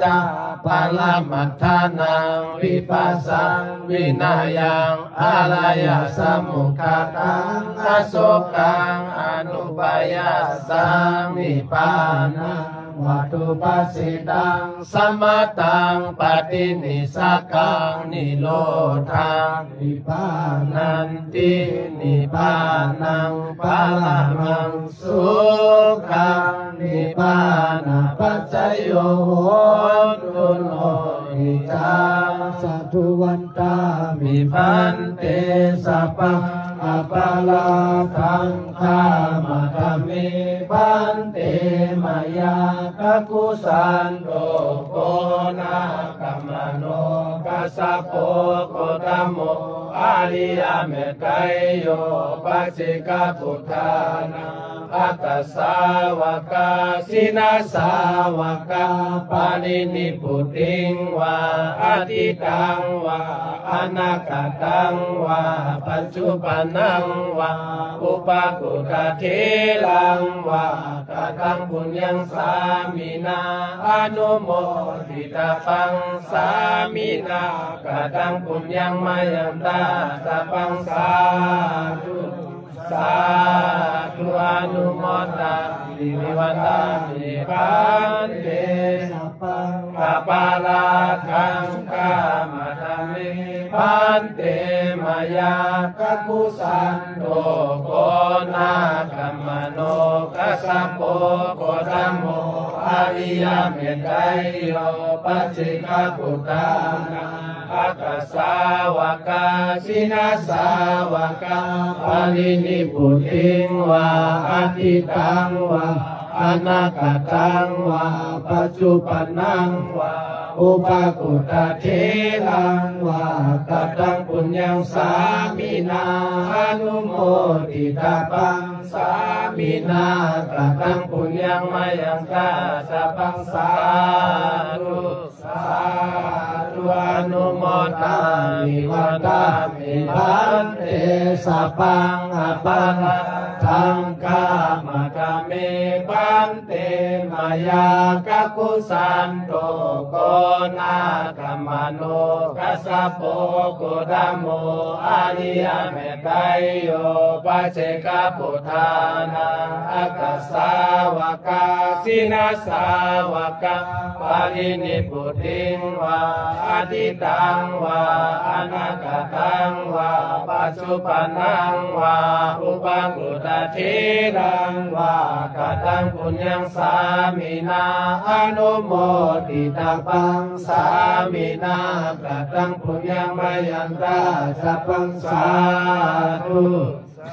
จังปาลมัฏฐานังวิปัสสังวินัยังอาลายสมุขตังอโศกังอนุปยาสังนิพพานังวัตุปัสสิตังสมตังปฏินิสกังนิโรธังนิพพานันตินิพพานังปะละมังสุขังนิพพานะปัจจโยโหตุโนนิจังสัตถุวันตามิพันเตสัพพังอปาลาคังคามะธรรมิพันเตมายากกุสันโตโกนาคัมมโนกัสสะโปโกตัมโมอ อาริยเมตไตโยปัจเจกพุทธานังอัตตสาวกาสินาสาวกาปารินิพุติงวาอติตังวาอนาคตังวาปัจจุบันนังวาอุปกุตเทลังวากตังปุญญังสามินาอนุโมทิตาปังสามินากตังปุญญังมายันตาสัพพังสาธุสาธุอนุโมทามิวันตามิปันเตสัพพังปะปาราคังกามะทะเมปันเตมายากัจกุสันโตโกนาคัมมโนกัสสะโปโกธัมโมอริยเมตไตโยปัจเจกพุทธานังอัตตสาวกาสินาสาวกาปารินิพุติงวาอติตังวาอนาคตังวาปัจจุบันนังวาอุปกุตเทลังวากตังปุญญังสามินาอนุโมทิตาปังสามินากตังปุญญังมายังตาสัพพังสาธุสาธุอนุโมทามิวันตามิปันเตสัพพังอปาราทังกามะทะเมปันเตมายากัจกุสันโตโกนาคัมมโนกัสสะโปโกธัมโมอริยเมตไตโยปัจเจกพุทธานังอัตตสาวกาสินาสาวกาปารินิพุติงวาอติตังวาอนาคตังวาปัจจุบันนังวาอุปกุตเทลังวากตังปุญญังสามินาอนุโมทิตาปังสามินากตังปุญญังมายันตาสัพพังสาธุ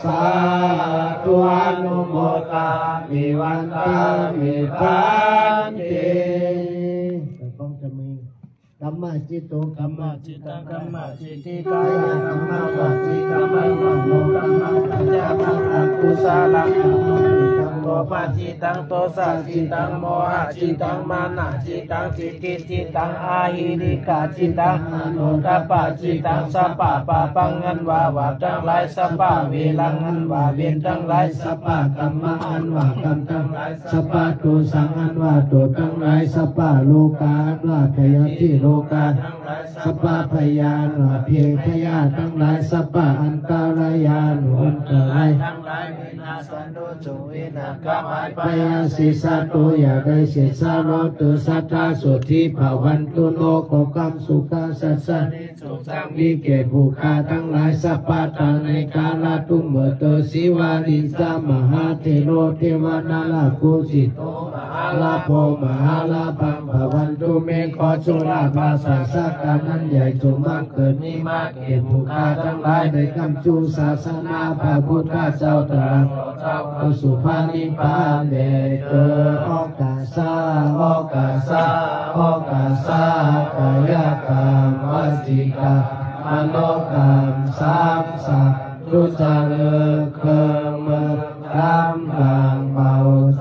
สาธุอนุโมทามิวันตามิปันเตต้องจะมีกัมมจิตโตกัมมจิตตังกัมมจิตติกายกัมมวาจิกัมมโนกัมมปัญญามังกุศลังโตปะจิตังโตสัจจิตังโมหะจิตังมานะจิตังจิตติจิตังอาหิริกาจิตังอนุตตปะจิตังสัพพะปะปังงันวาวาทั้งหลายสัพพะเวลังงันวาเวรทั้งหลายสัพพะกัมมะอันวากรรมทั้งหลายสัพพะตุสังอันว่าตุทั้งหลายสัพพะโลกาอันว่าพยาธิโลกาสัพพะพยานว่าเพียงพยาทั้งหลายสัพพะอันตรายานุอันตรายทั้งหลายวินาสันโดจุวินากามายปยาสิสัตโตอย่าได้เสียสาโรตุสัทธาสุทิภาวันตุโลกกัมสุขาสัสสะสุขังวิเกภูคาทั้งหลายสัพพะทาในกาลตุเมเตสิวาริสามหาเทโรเทวนาลาภูสิโตมหาลาโภมหาลาภังภวันตุเมขอจุฬาภาษาสักการนั้นใหญ่จงบังเกิดนิมาเกภูคาทั้งหลายในคำจูศาสนาพระพุทธเจ้าตรัสเข้าสู่พระนิพพานเดเตอโอกาสาโอกาสาโอกาสากายกรรมวจีกรรมมโนกรรมสามสัพทุจริตเครื่องมือกำลังเบา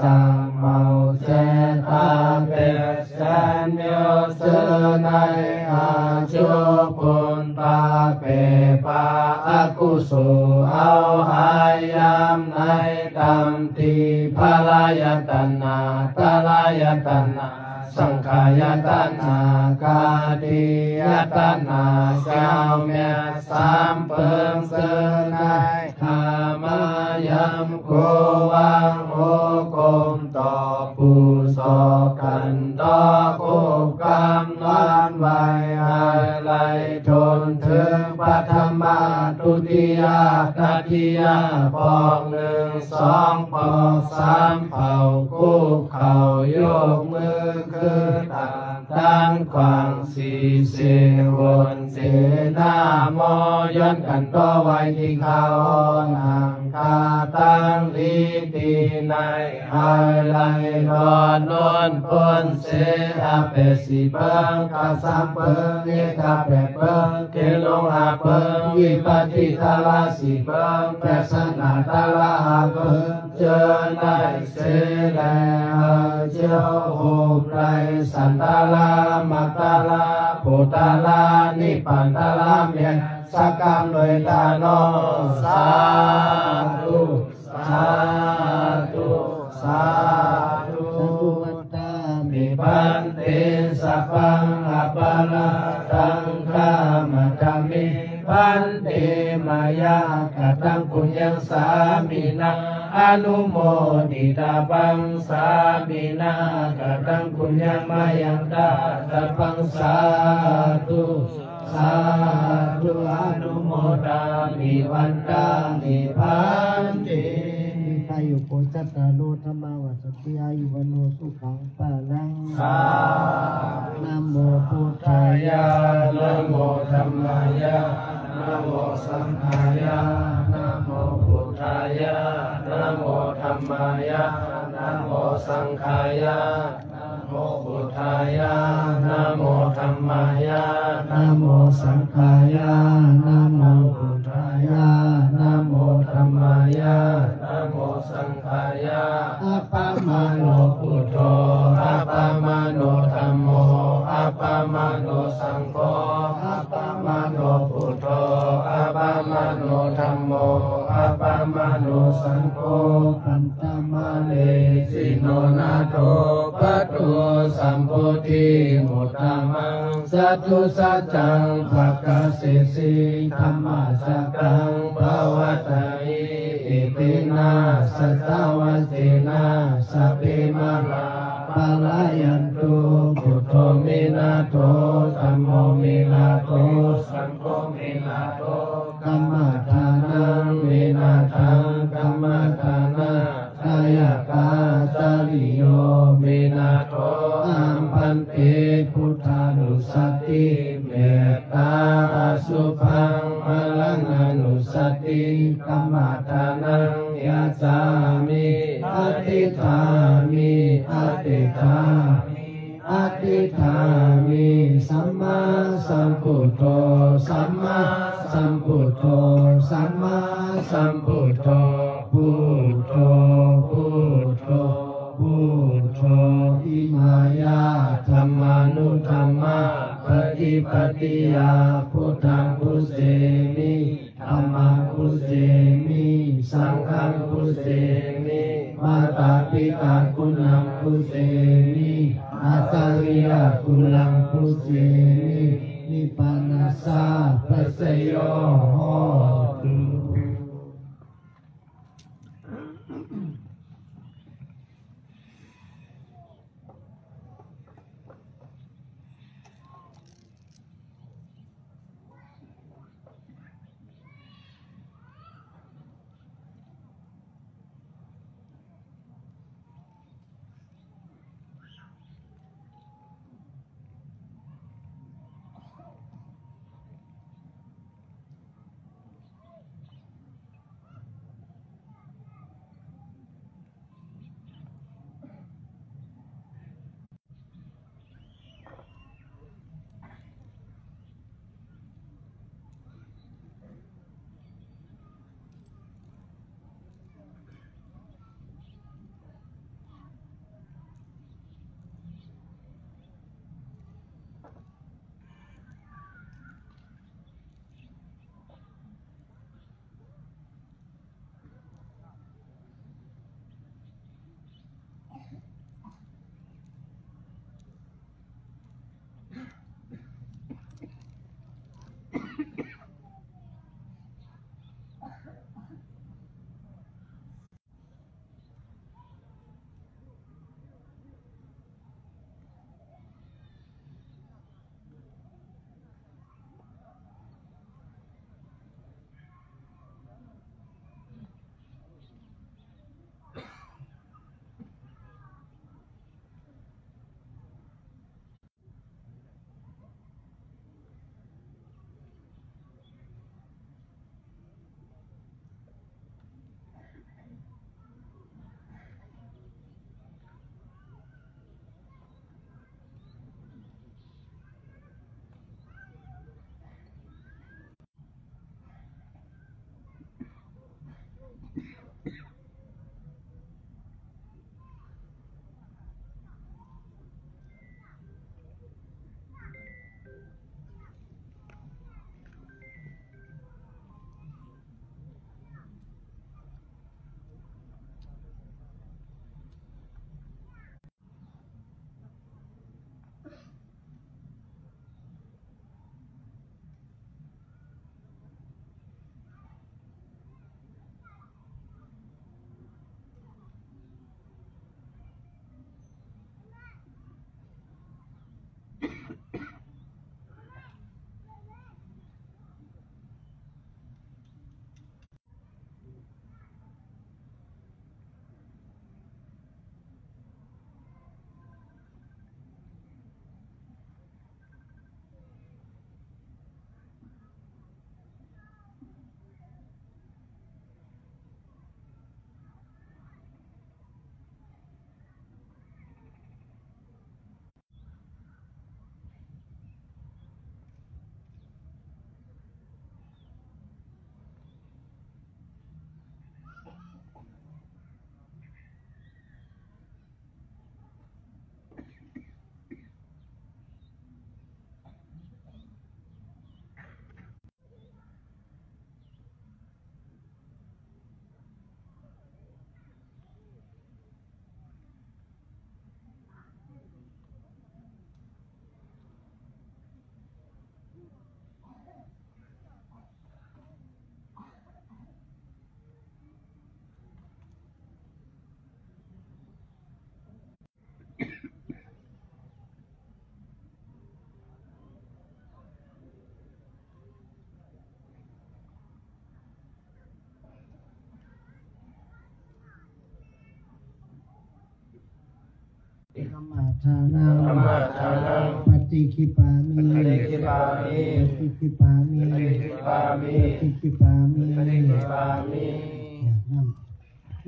จางเบาเจตาเป็นแสนเดียวเจอในอาชุปุนปาเปปาอากุสุเอาหายามในตำตีภลายตัณหาตลายตัณหาสังขายตัณหากาดิยตัณหาเจ้าเมียสามเปิงเสนายขามายำโกวังโอกมต่อผู้สอกันต่อโกกรรมนอนไว้อะไรทนถึงปัทมาตุติยาตติยาปอกหนึ่งสองปอกสามเผาคู่เข่ายกมือคือต่าง ตั้งขวางสีเสวนเสนาโมย้อนกันต่อไว้ที่เขานางคาตั้งลีตีในไฮไลนอนนนปนเสอาเปสีเปิงกาสามเปิงเอกาเปเปิงเกลงอาเปิงวิปฏิทาลาสีเปิงแปสนาตาลาอาเปิงเจอได้เสแลเจ้าโหไรสันตาลามัตตาลาโพตาลานิปันตาลาเมียนสักกามโดยตาโนสาธุสาธุสาธุวัตตามิปันเตสัพพังอปาราตังฆามะจามิปันเตมายากตังปุญญังสามินาอนุโมทิตาปังสามินากตังปุญญังมายังตาสัพพังสาธุสาธุอนุโมทามิวันตามิปันเตอายุโกจัตตาโลธรรมวัสติอายุวโนสุขังปะลังนะโมพุทธายะนะโมธัมมายะนะโมสังฆายะนะโมพุทธายะนะโมธัมมายะนะโมสังฆายะนะโมพุทธายะนะโมธัมมายะนะโมสังฆายะนะโมพุทธายะนะโมธัมมายะนะโมสังฆายะอัปปมาโนพุทโธอัปปมาโนธัมโมอัปปมาโนสังโฆอัปปมาโนพุทโธอัปปมาโนธัมโมอัปปมาโนสังโฆปันตมาเลสิโนนาโตปัตโตสัมโพธิมุตตมังสัตตุสัจจังภะคะเสสิธัมมาสักขังภวตัยอิตินาสัตตวะเสนาสัพเพมาลาปะลายันตุพุทโธมินาโตธัมโมมินาโตสังโฆมินาโตกัมมัฏฐานังมินาทังกัมมัฏฐานะทายกาจาริโยมินาโตอัมพันเตพุทธานุสติเมตตาอสุภังมลังอนุสติกัมมัฏฐานังยะสามิอธิษฐามิอธิษฐามิอธิษฐามิสัมมาสัมพุทโธสัมมาสัมพุทโธสัมมาสัมพุทโธพุทโธพุทโธพุทโธอิมายาธัมมานุธัมมาปฏิปฏิยาพุทธังพุเสมิธัมมังพุเสมิสังฆังพุเสมิมาตาปิตาคุณังพุเสมิอาจาริยคุณังพุเสมินิพพานัสสะปัสสโยโหตุ ธานังปฏิคิปามิปฏิคิปามิปฏิคิปามิปฏิคิปามิปฏิคิปามิปฏิคิปามิ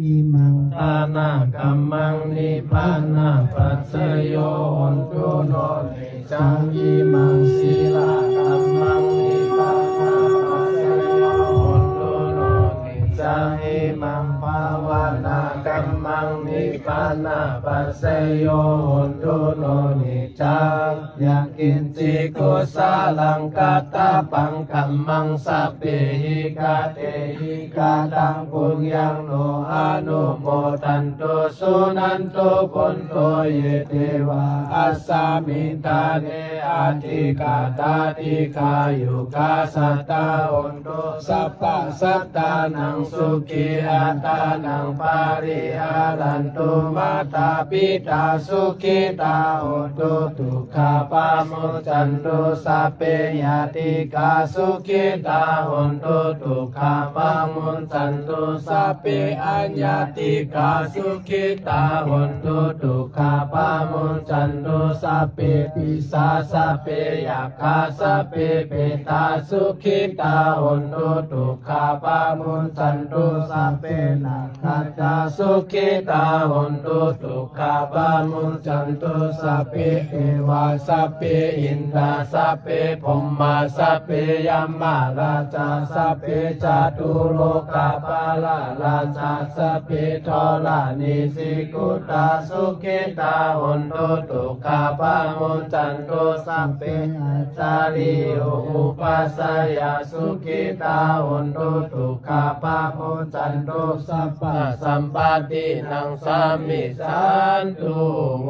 อิมังปานากัมมังนิพพานาปัสสโยโหตุโนนิจังอิมังศีลากัมมังนิพพานาปัสสโยโหตุโนนิจังอิมังภาวนากัมมังนิพพานาปัสสโยโหตุโนนิจังยักขินจิกุสาลังกัตตาปังกัมมังสัพเพหิกาเตหิกาตังปุญญังโนอนุโมทันตุสุนันตุปุนโตเยเทวาอัสสามิตาเนอาทิกาตาติกายุกาสัตตาอุนตุสัพพะสัตตานังสุขีอัตตานังปาริหารันตุมาตาปิตาสุขิตาอุตุทุกขาปามุจันตุสัพเพยติกาสุขิตาอุตุทุกขาปามุจันตุสัพเพอัญญติกาสุขิตาอุตุทุกขาปามุจันตุสัพเพปิสาสัพเพยัคฆาสัพเพเปตาสุขิตาอุตุทุกขาปามุจันตุสัพเพนาคาตาสุขิตาอุตุทุกขาปามุจันตุสัพเพเอวาสัพเพอินทราสัพเพพรหมาสัพเพยัมมาราชาสัพเพจตุโลกาปาลาราชาสัพเพทอลานิสิกุตาสุขิตาอุตุทุกขาปามุจันตุสัพเพอาจาริโออุปัสสยาสุขิตาอุตุทุกขาปามุจันตุสัพพะสัมปตินังสามิสันตุโว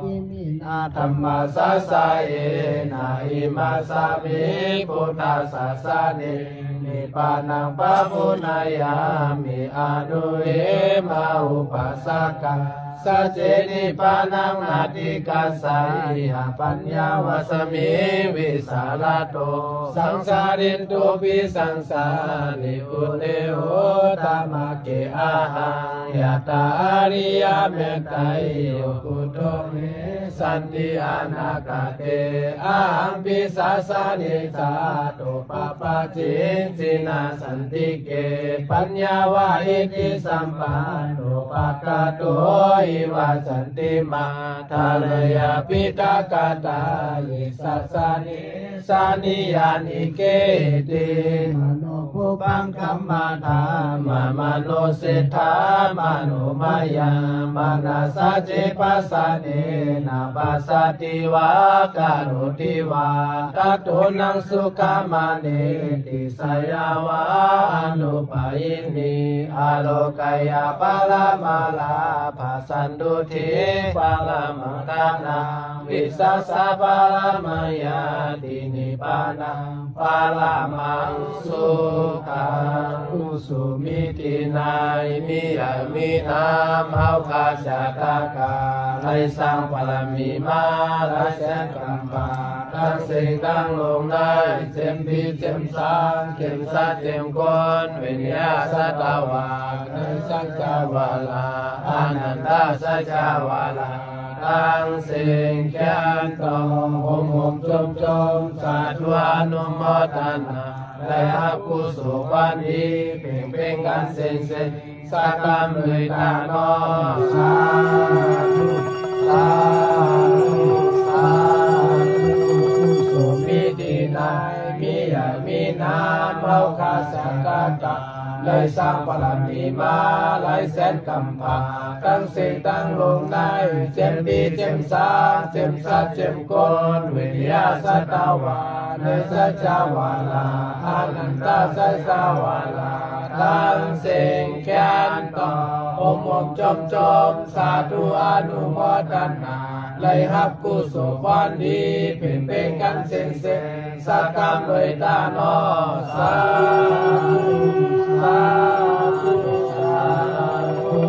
อิมินาธัมมาสัสสะเยนะอิมาสามิพุทธัสสะสะเนนิพพานังปะปุณายามิอนุเอมาอุปัสสกังสัจเจนิพพานังนาติกัสสะอิหปัญญาวสมิวิสาลโตสังสารินตุปิสังสาริอุเตโหตมะเกอาหังยะตาอาริยเมตไตโยกุโตเมสันติอนาคาเตอาหังปิสาสานิสาโตปะปะจินจินาสันติเกปัญญาวะอิติสัมปันโนปะกะโตอิวาสันติมาทาลยาปิตากาตายิสัสสานิสานิยานิเกติมโนภูปังคัมมาธามามโนเศรษฐามโนมายามานาสาเจปัสสะเนนาปัสสติวากาโรติวาตัตโตนังสุขมาเนติสยาวาอนุปายินีอาโลกายาปาลามาลาภาสันตุเทปาลามังตานาวิสัสสะปาลามายาตินิพพานังปาลามังสุขังอุสุมิตินายมิยามินามเฮาคาสะตากาไลสังปาลามีมาไลแสนกัมปาตั้งสิ่งตั้งลงได้เจมปีเจมสางเจมสัตเจมกอนวิญญาสัตวาในสัจจาวาลาอานันตาสัจจาวาลาตั้งสิ่งแค้นต้องหมจมสาธุอนุโมทนาได้รับกุศลวันนี้เพ่งกันเส้นสักการเลยตาโนสาธุสาธุสาธุกุศลมิตินายมิยามินามเฮาคาสักกะเลยสร้างปรมีมาหลายแสนกำพาตั้งสิ่งตั้งลงได้เจมปีเจมสาเจมสัตเจมกอนวิญญาสัตวาในสัจจาวาลาอานันตาสัจจาวาลาตั้งสิ่งแค้นต่อจมสาธุอนุโมทนาเลยรับกุศลวันดีเพ่งกันเส้นสักการเลยตาโนสาธุสาธุสาธุ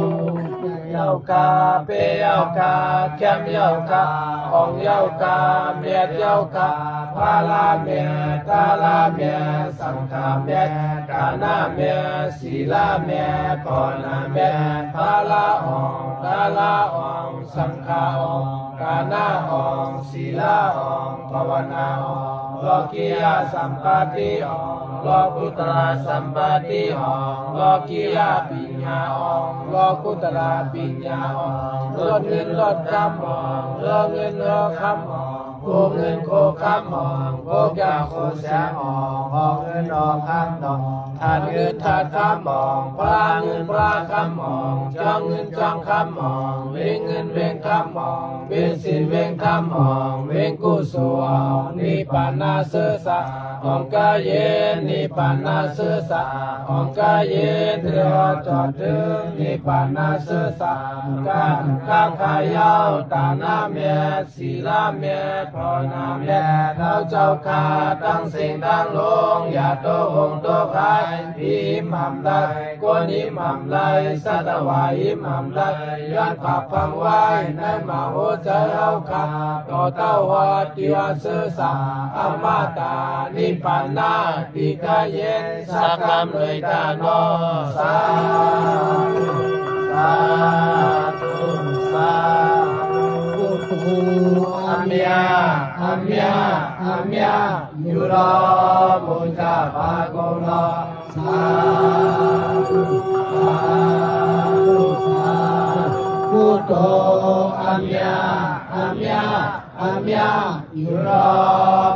เยากาเปเยากาแคมเยากาองเยากาเมียเยากาพาลาเมียตาลาเมียสังฆาเมียก านาเมียศีลาเมียปอนาเมียพาลาองกาลาองสังฆาองกานาองศีลาองภาวนาองโลกิยาสัมปติองโลกุตระสัมปติองโลกิยาปิญญาองโลกุตระปิญญาองลดเงินลดคำองลดเงินลดคำองโกเงินโกคำองโกยาโกแสงองออกเงินออกคำดองทานเงินทานคำองปลาเงินปลาคำองจ้องเงินจ้องคำองเวงเงินเวงคำองเวงสินเวงคำองเวงกุศลนิพพานาเสสะองกายเยนิพพานาเสสะองกายเยเตระจอดถึงนิพพานาเสสะการขายาวตานาเมียศีลาเมียภาวนาเมียเราเจ้าข้าตั้งสิ่งตั้งลงอย่าโตองโตใครพิมหำได้กวนหิมหำได้สัตวายหิมหำได้ย้อนผักพังไว้ในมหาใจเอาข้าต่อเต้าวัดที่ว่าเสสะอมาตานิพพานาปิกาเยนสักคำเลยตาโนสาธุสาธุสาธุอัมยาอัมยาอัมยายุโรมุจาภาโกโนสาธุสาธุสาธุพุทโธอัมยาอัมยาอัมยายุโร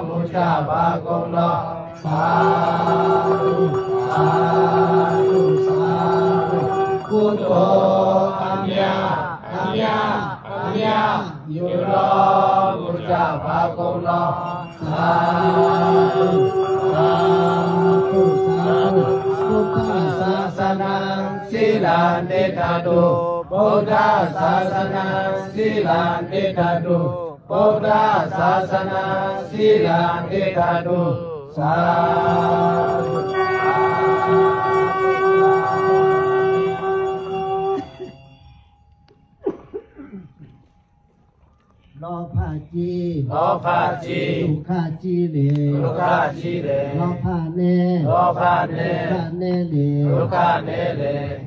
มุจาภาโกโนสาธุสาธุสาธุพุทโธอัมยาอัมยาอัมยายุโรมุจาภาโกโนสาธุสาธุสาธุพุทธศาสนาศีลานิธาตุพุทธศาสนาศีลานิธาตุพุทธศาสนาศีลานิธาตุสาธุโลภะจีโลภะจีทุกขะจีเลทุกขะจีเลโลภะเนโลภะเนทุกขะเนเลทุกขะเนเล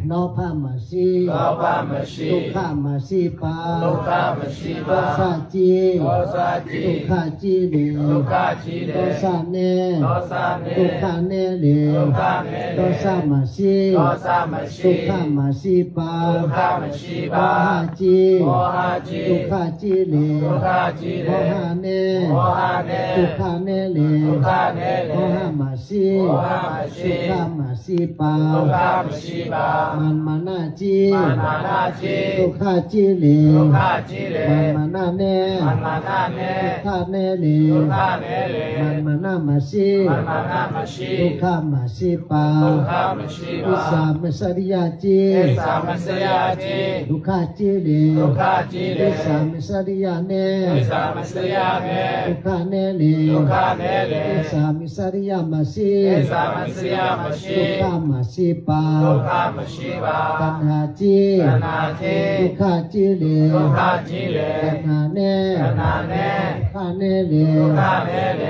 โลภะมะสีโลภะมะสีทุกขะมะสีปาทุกขะมะสีปาโลสะจีโลสะจีทุกขะจีเลทุกขะจีเลโลสะเนโลสะเนทุกขะเนเลทุกขะเนเลโลสะมะสีโลสะมะสีทุกขะมะสีปาทุกขะมะสีปาโลหะจีโลหะจีทุกขะจีเลทุกขะจีเลโลหะเนโลหะเนทุกขะเนเลทุกขะเนเลโลหะมะสีโลหะมะสีทุกขะมะสีปาทุกขะมะสีปามันมานาจี มันมานาจี ทุกขะจีเล ทุกขะจีเล มันมานาเน มันมานาเน ทุกขะเนเล ทุกขะเนเล มันมานามาสี มันมานามาสี ทุกขะมาสีปา ทุกขะมาสีปา วิสามสริยาจี วิสามสริยาจี ทุกขะจีเล ทุกขะจีเล วิสามสริยาเน วิสามสริยาเน ทุกขะเนเล ทุกขะเนเล วิสามสริยามาสี วิสามสริยามาสี ทุกขะมาสีปา ทุกขะมาสีปา ตัณหาจี ตัณหาจี ทุกขะจีเล ทุกขะจีเล ตัณหาเน ตัณหาเน ทุกขะเนเล ทุกขะเนเล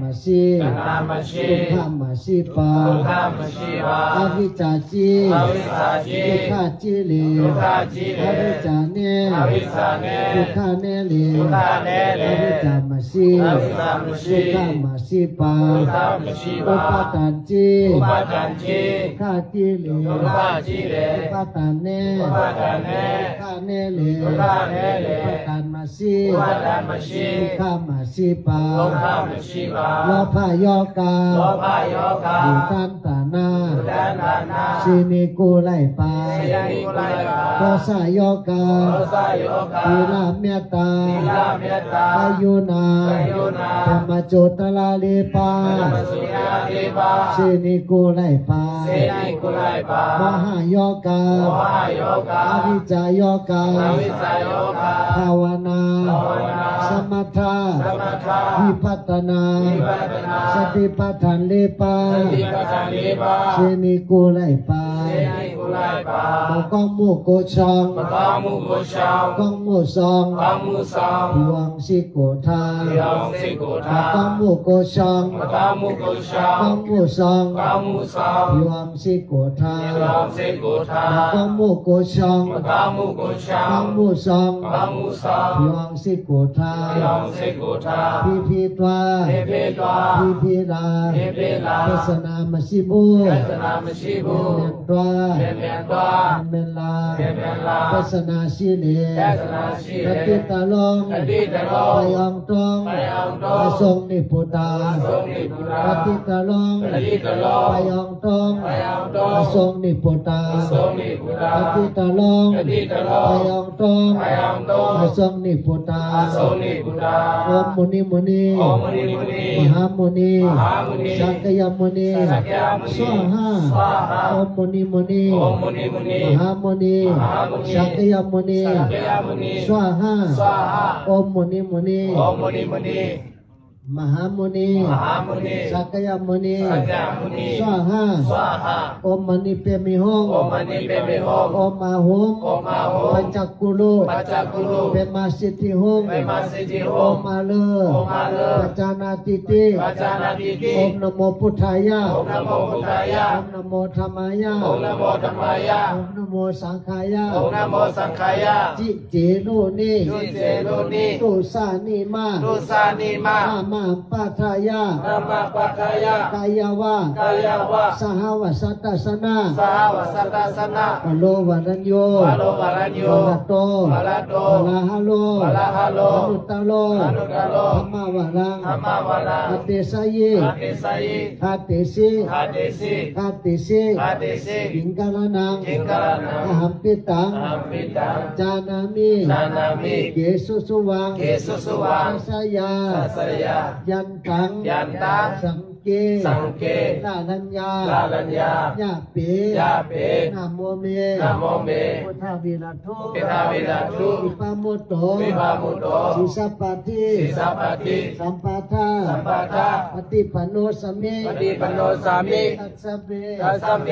มาสี ตัณหามาสี ทุกขะมาสีปา ทุกขะมาสีปา อวิจจาจี อวิชชาจี ทุกขะจีเล ทุกขะจีเล อวิจจาเน อวิชชาเน ทุกขะเนเล ทุกขะเนเล อวิจจามาสี อวิชชามาสี ทุกขะมาสีปา ทุกขะมาสีปา อุปาทานจี อุปาทานจี ทุกขะจีเล ทุกขะจีเล อุปาทานเน อุปาทานเน ทุกขะเนเล ทุกขะเนเล อุปาทานมาสี อุปาทานมาสี ทุกขะมาสีปา ทุกขะมาสีปา โลภะโยกา โลภะโยคะ อุตันตานา อุทานทานา สินิกูไลปา สีนิกุไลปา โตสะโยกา โลสะโยคะ ทีลาเมตตา ทีลาเมตตา อายุนา อายุนา ธรรมโจตลาลีปา ธรรมสุญญาติปา สินิกูไลปา สีนิกุไลปาม หาโยกา โมหะโยคะ อวิจจโยกา อวิชชาโยคะ ภาวนา ภาวนา สมถะ สมถะ วิปัสสนา วิปัสสนา สติปัฏฐานเลปา สติปัฏฐานเลปา สิ นีกูไล่ปลา เสนีกุไลปา หมอกองมูโกชอง มะกอมุโกชาว กองมูซอง กอมุสอง หวงสิโกทา เดียวสิโก หมอ ธาก องมูโกชอง มะกอมุโกชาก องมูซอง กอมุสอง หวงสิโกทา เดียวสิโกธา หมอกองมูโกชอง มะกอมุโกชาก องมูซอง กอมุสอง หวงสิโกทา เดียวสิโกธา พีพีตวา เทเพตวา พีพีลา เทเพลา เทศนามสิบู เทศนามชีบุ เมนตวา เทเมนตวา เมนลา เทเมนลา เทศนาสีเล เทศนาชี ป เล ฏิตาลง ปฏิตาลง ไปองตรง ไปองตรง พระทรงนิพพุตา ทรงนิพพุตา ปฏิตาลง ปฏิตาลง ไปองตรง ไปองตรง พระทรงนิพพุตา ทรงนิพพุตา ปฏิตาลง ปฏิตาลง ไปองตรง ไปองตรง พระทรงนิพพุตา ทรงนิพพุตา โอมมุนีมุนี โอมุนีมุนี มหามุนี มหามุนี สักยมุนี สักยมุนี สวาหา สวาหา โอมมุนีมุนี โอมุนีมุนี มหามุนี มหามุนี สักยมุนี สักยมุนี สวาหา สวาหา โอมมุนีมุนี โอมุนีมุนี มหามุนี มหามุนี สักยมุนี สักยมุนี สวาหา สวาหา โอมมณีเปมิหง โอมณีเปมิหง โอมาหง โอมาหง ปัจจกุโล ปัจจกุโล เปมาสิทธิหง เปมาสิทธิหง โอมาเลอ โอมาเลอ ปัจจานาติติ ปัจจานาติติ โอมนโมพุทธายะ โอมนะโมพุทธายะ โอมนโมธรรมายะ โอมนะโมธัมมายะ โอมนโมสังขายะ โอมนะโมสังขายะ จิเจโนนี จุเจโลนี ตุสานีมา ตุสานิมา นามาปัทายะ นามาปัคายะ กายวะ กายวะ สหวสัตตสนา สหวสัตตสนะ ปโลวรัญโยว ะโลวะรัญโย วะโต วะระโต วะลาหะโล วะลาหะโล มนุตตะโล มนุตตะโล ธรรมวะรัง ธัมมวะรัง อเตสาย อาติสัย อาเตสิ อาติสิ อาเตสิ อาติสิ หิงกาลนัง หิงกาลนัง อหัมปิตัง อามิตัง จานามิ นานามิ เกสุสุวัง เกสุสุวัง สยา สัสยา ยันตัง ยันตัง สังเก สังเก ลาลัญญา ลาลัญญา ญาเป ยาเป นะโมเม นะโมเม พุทธวิรัตโต พุทธวิรัตโต วิปามุตโต วิภามุตโต สิสัพปติ สิสัพพติ สัมปทา สัมปทา ปฏิปันโนสมิ ปฏิปันโนสามิ ตัสสะเป ตัสสะเม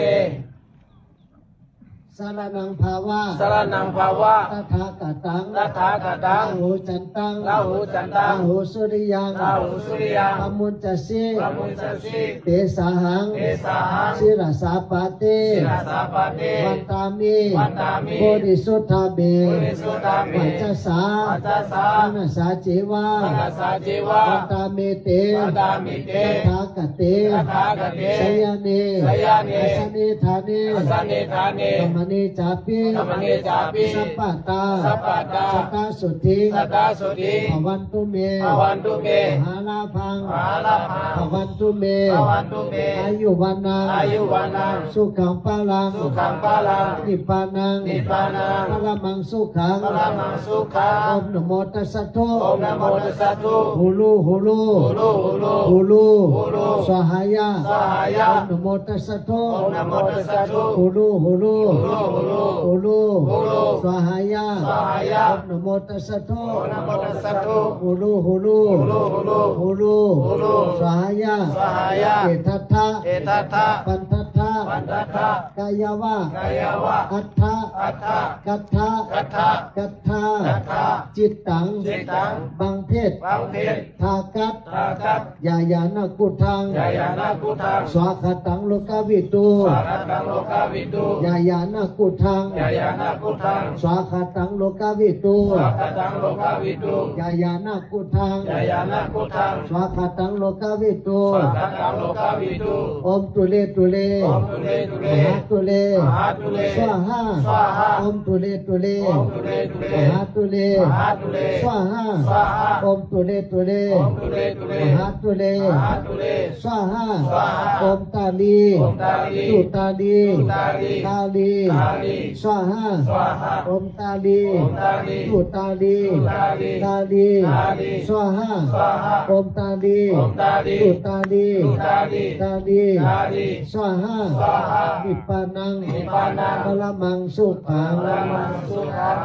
สารนังภาวะ สรณังภาวะ ตถาคตัง ตถาคตัง ราหูจันตัง ราหูจันตัง ราหูสุริยัง ราหูสุริยัง ปมุญจสี พระมุจสิ เตสาหัง เอสาหัง สิรสาปาเต สิรสาปะเต วันตามิ วันตามิ โพธิสุทธาเบ โพธิสุทธาเบ วัจจสา วัจจสา มนัสสาเจวา มนัสสาเจวะ วันตาเมเต วันตามิเต ตถาคเต ตถาคเต สยาเน สยาเน อสเนธาเน อสเนธาเน ธรรมเนจาปิ ธรรมเนจาปิ สัพพตา สัพพตา สัตตาสุธิ สัตตาสุทิ ภวันตุเม ภวันตุเม มหาลาพัง มหาลาภัง ภวันตุเม ภวันตุเม อายุวันนัง อายุวันนัง สุขังปาลัง สุขังปาลัง นิพพานัง นิพพานัง พระมังสุขัง พระมังสุขั อง มนโมตัสสะโต โอมนะโมตัสสะโต หูลูหูลู หูลูหูลู หูลู หูลู สหายะ สหายะ องมนโมตัสสะโต โอมนะโมตัสสะโต หูลูหูลู หูลูหูลู หูลู หูลู สหายะ สหายะ องมนโมตัสสะโต โอมนะโมตัสสะโต หูลูหูลู หูลูหูลู หูลู หูลู สหายะ สหายะ เอทัตถะ เอตัทธะ ปันทัตถะ ปันทัทธะ กายวะ กายวะ อัตถะ อัตถะ กัตถะ กัตถะ กัตถะ กัตถะ จิตตัง จิตตัง บังเพศ บางเพศ ทากัต ทากัต ยายานากุทัง ยายานาคุทัง สวาคตังโลกาวิตู สารัตังโลกาวิตู ยายานากุทัง ยายานาคุทัง สวาคตังโลกาวิตู สาคตังโลกาวิตู ยายานากุทัง ยายานาคุทัง สวาคตังโลกาวิตู สาคตังโลกาวิตู อมตุเลตุเล โอมตุเลตุเล มหาตุเล มหาตุเล สวาหา สวาหา อมตุเลตุเล โอมตุเลตุเล มหาตุเล มหาตุเล สวาหา สวาหา อมตุเลตุเล โอมตุเลตุเล มหาตุเล มหาตุเล สวาหา สวาหา อมตาลี โอมตาลี ตุตาลี ตุตาลี ตาลี ตาลี สวาหา สวาหา อมตาลี โอมตาลี ตุตาลี ตุตาลี ตาลี ตาลี สวาหา สวาหา อมตาลี โอมตาลี ตุตาลี ตุตาลี ตาลี ตาลี สวาหา สวาหา นิพพานัง นิพพานัง พละมังสุขัง พระมังสุขัง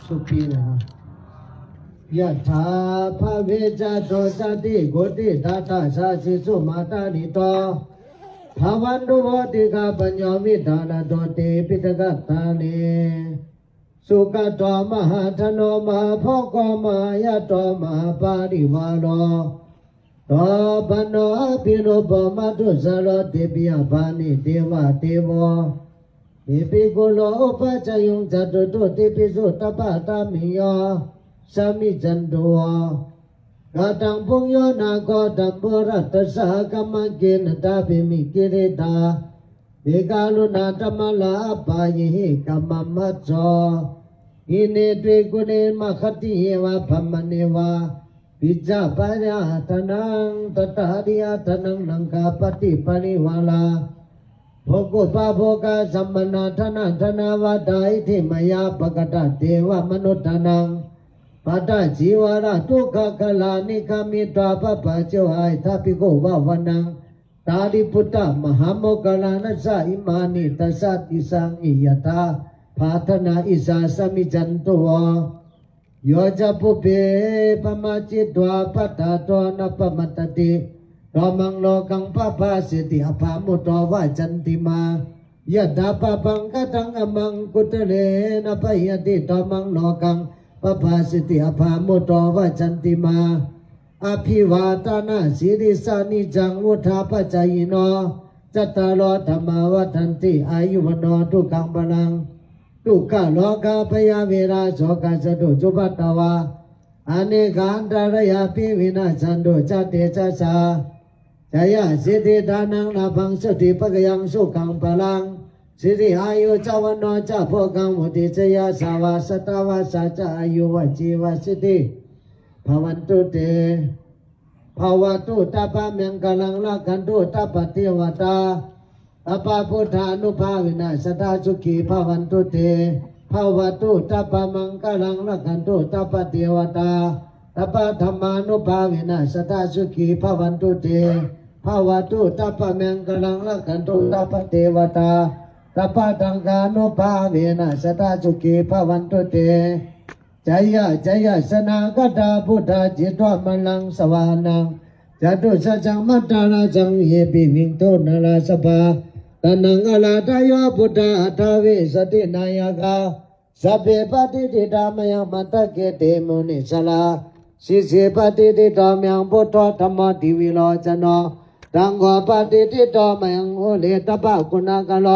สุขีเลยนะ ยะถาภาเวจาโตสติโกติตาตาสาสิสุมาตานิโตภาวันตุโวติกาปัญญาวิธานาโตติปิตกัตตานิสุขโตมหาธโนมหาภกมายะโตมหาปาริวาโรโตปโนอภิโนปมัตุสโรติปิยภานิเทวะเทวะอิปิโกโลอุปจายุงจัตุตุติปิสุตปะตามิโยสามิจันโตกาตังปุญโยนาโกตัมปุรัตสะกมะเกนตาภิมิกิริตาเอกาลุนาธรรมลาปายิหิกัมมะโสอิเนตุกุเนมะคติเยวะภัมมเนวะปิจจาปะยาตนังตตาริยตนังนังกาปฏิปริวาลาโภกุปะโภกะสัมมนาธนาธนาวะดาอิทิมยาปกตะเทวมนุฏฐานังปัตตะจีวระทุกขกลานิคามิตวะปะปะโจหายทัพพิโกวะวนังตาริพุทธมหาโมกขลานัสสะอิมานิตัสสะติสังอิยตาภาธนาอิสาสมิจันโตโยจะปุเพปมาจิตวะปัตตะโตนะปมัตติโตมังโลกังปะปะสิติอภามุตวะจันติมายะดาปะปังกตังอมังกุตเลนะปะยติโตมังโลกังปะปะสิติอภามุตวะจันติมาอภิวาทนาสิริสานิจังวุธาปัจจายโนจัตตารโธรรมาวัฏันติอายุวโนทุกขังพลังทุกขโลกาพยาเวราโสกาสตุจุปัตตวาอเนกันตารยาปิวินาสันตุจัตเตจัสสาจายาสิทธิดานังลาภังสติปะกยังสุขังพลังสิริอายุจาวันโนจาโภกังมุติจยาสาวาสตาวาสัจอายุวจีวสิทธิภวันตุเตภาวตุตาปะเมงกลังละกันตุตาปเทวตาอปาพุทธานุภาวินาสตาสุขีภวันตุเตภาวตุตาปะมังกลังละกันตุตาปเทวตาอปาธรรมานุภาวินาสตาสุขีภวันตุเตภาวตุตาปะเมงกลังละกันตุตาปเทวตาตปะทังกานุภาวินาสตาสุขีภวันตุเตจายะจายะสนากตาพุทธาจิตวมลังสวานังจตุสัจจังมัตตานาจังเยปิวิงโตนาลาสภาตนังอลาทายโพุทธาอัฏเวสตินายกาสัพเพปฏิทิตามยังมัตตะเกเตมุนิสลาสิเสปฏิทิตามยังพุทธธรรมติวิโลจโนตังโฆปฏิทิตามยังโอเลตปะคุณากโล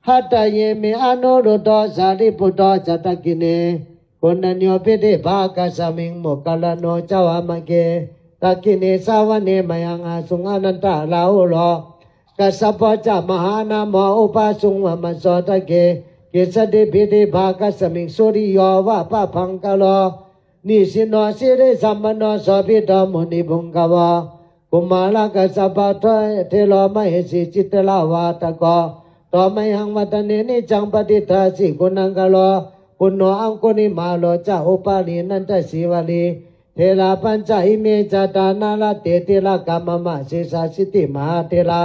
หัตถเยมิอนุรุตโตสารีปุตโตจัตตกิเนคุณัญโยปิเดภาคัสมิงโมกขลโนเจ้ามะเกตะกิเนสาวเนมยังอาสุงอนันตาลาหุโลกัสสปะจามหานามอุปาสุงวะมัสสตะเกเกสติปิเดภาคัสมิงสุริโยวะปะพังกะโลนิสิโนสิริสัมมโนโสภิตมุนิบุงกวะกุมาลกัสสปะทะเทโลมเหสีจิตลาวาตะโกตอมยังวัตเนนิจังปฏิทาสิกุณังกะโลปุณโญอังคุนิมาโลจะอุปาลีนันทศิวลีเทระปัญจอิเมจตานาลเตติละกามมะเสสาสิติมหาเทระ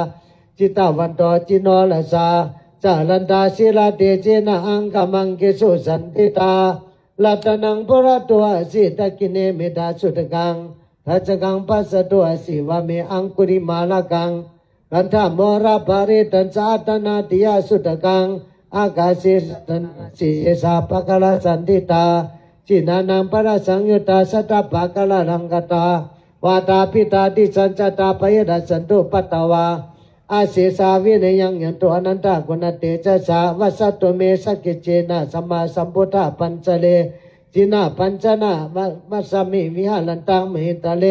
จิตวันโตจิโนลสาจารันตาศิลาเตเจนะอังกมังเกสุสันติตาลัตนังปุระตัวสิตะกิเนเมตาสุตกังทัจกังปัสสตัวสิวะเมอังคุริมาลกังกันธามราภาริตันสาตนาติยาสุตกังอากาศิสันสิสาปะกะลาสันติตาจินานังปะระสังยุตตาสัตตปะกะลารังกตาวาตาปิตาติสัญจตาปยดัสสันตุปัตตวาอาเสสาวิเนยังยันตุอนันตกุณเตจสาวัสตุเมสกิเจนะสัมมาสัมพุทธปัญจเลจินาปัญจนะมัสสมิวิหารันตังมหิตาเล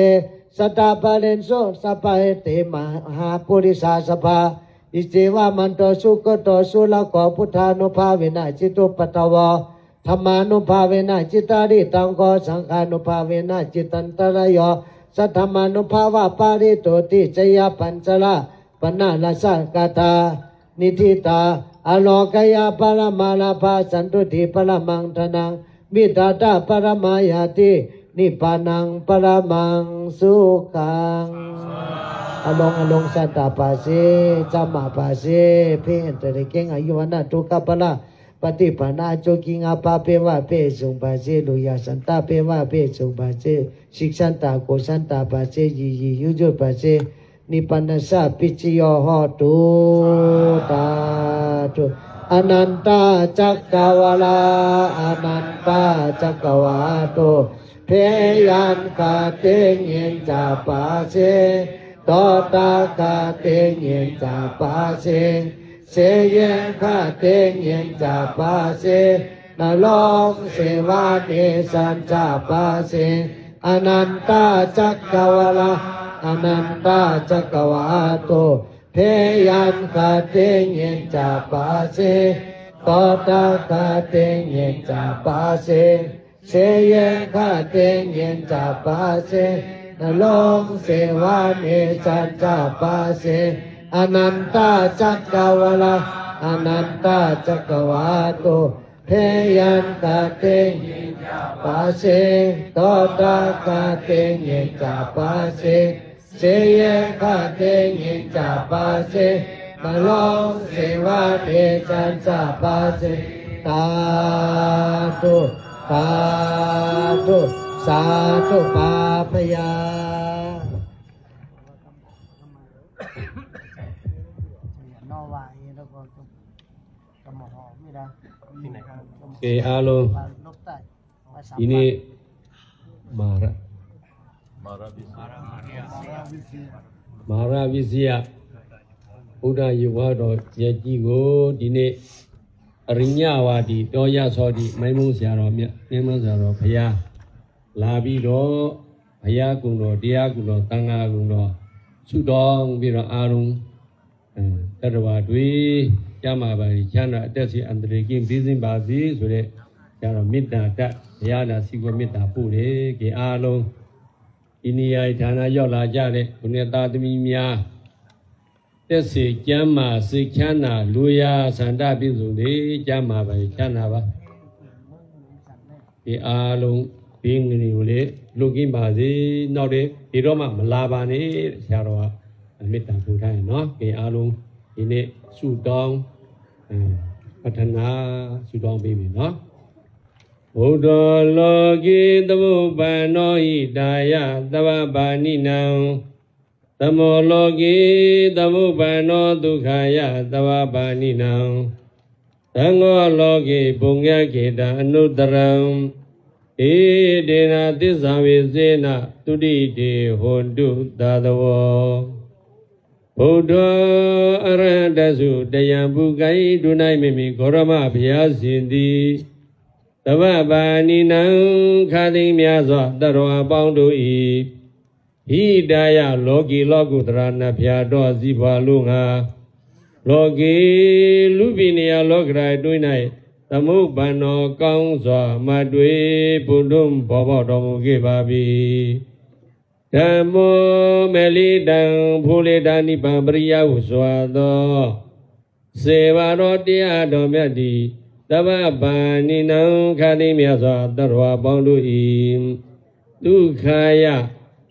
สัตตาปะเรนโสสัพพะเตมหาปุริสาสภาอิเจวามันโตสุขโตสุลโกพุทธานุภาเวนะจิตุปตวะธรรมานุภาเวนะจิตาริตังโกสังฆานุภาเวนะจิตันตรโยสัทธมานุภาวะปาริโตติจยปัญจละปนาลสักตานิทิตาอโลกยาปรมาลาภาสันตุติปรมังธนังมิตาตาปรมายาตินิพพานังปรมังสุขังอลงสัตตาปาเสจามาปาเสเพนตะเกงอายุวนะทุกขปะละป ฏิปนาโจกิงาปาเปวะเปสุปาเสโลยาสันตาเปวะเปสุปาเสสิกสันตาโกสันตาปาเสยียียุจุปาเสนิพพานัสสะปิจโยโหตุตาตุอนันตจักกวาลาอนันตจักกวาโตเพยันคาเตงเยจาปาเสตตาคาเตงเยจาปาเสเสยงคาเตงเยจาปาเสนลงเสวาเนสันจาปาเสอนันตจักกวาลาอนันตจักกวาโตเพยันคาเตงเยจาปาเสตตาคาเตงเยจาปาเสเสยงคาเตงเยจาปาเสนลงเสวาเนสันจาปาเสอนันตจักกวาลาอนันตจักกวาโตเพยันคาเตงเยจาปาเสตตาคาเตงเยจาปาเสเสยคาเตงเยจาปาเสนลงเสวาเนสันจาปาเสตาตุสาธุสาธุปาพยาเกอาลงอินี่มาราวิเสียอุดายุวาโดเยจีโกดินี่อริญญาวาดีတောရသောတိမိုင်းမုံဆရာတော်မြတ်မြတ်မုံဆရာတော်ဘုရားလာပြီးတော့ဘုရားကုံတော်တရားကုံတော်သံဃာကုံတော်ဆုတောင်းပြီးတော့အာရုံတတဝါတွေကျမ်းမာပါရီချမ်းသာအသက်စီအန္တရာယ်ကင်းပြီးစင်ပါစေဆိုတဲ့ဆရာတော်မေတ္တာတတ်ဘုရားနာစီကွမေတ္တာပို့တယ်ကေအားလုံးဒီနေရာဌာနရောက်လာကြတဲ့ဘုရားသားသမီးများတက်စေကျမ်းမာစိတ်ချမ်းသာလူရာဆန္ဒပြည့်စုံလေကျမ်းမာပါချမ်းသာပါဒီအားလုံးဘင်းငရီကိုလေလူကင်းပါစေနောက်တဲ့ဒီတော့မှမလာပါနဲ့ဆရာတော်ကမေတ္တာပို့ထားရင်နော်ဒီအားလုံးဒီနေ့ဆုတောင်းပထနာဆုတောင်းပေးမယ်နော်ဘုဒ္ဓလောကိသမုပ္ပန္နောဟိတာယသဗ္ဗပါဏိနံသမောလောကိသမုပ္ပန္နောဒုက္ခယသဗ္ဗပါဏိနံသံဃောလောကိပုညခေတံအနုတ္တရံဧဒေနသစ္စာဝေစေနတုတိတေဟောတုသာသဝောဘုဒ္ဓအရဟတစုတယံဘုကိုင်ဒုနိုင်မိမိဂေါရမဘုရားရှင်သည်သဗ္ဗပါဏိနံခါသိမြတ်စွာတရောအပေါင်းတို့၏ဟိတာယလောကီလောကုတရဏဖျာတော်စီပွားလုံးငါလောကီလူပိနိယလောကရာတွင်၌သမုပ္ပန္နောကောင်းစွာမတွေ့ဘုဒ္ဓံဘောဘောတော်မူခဲ့ပါပြီဓမ္မောမေလိတံဖူလေတာနိဗ္ဗာန်ပရိယဟုစွာသောစေဝါတော်တရားတော်မြတ်သည်သဗ္ဗပါဏိနံခါသိမြတ်စွာတရောပေါင်းတို့၏ဒုက္ခယ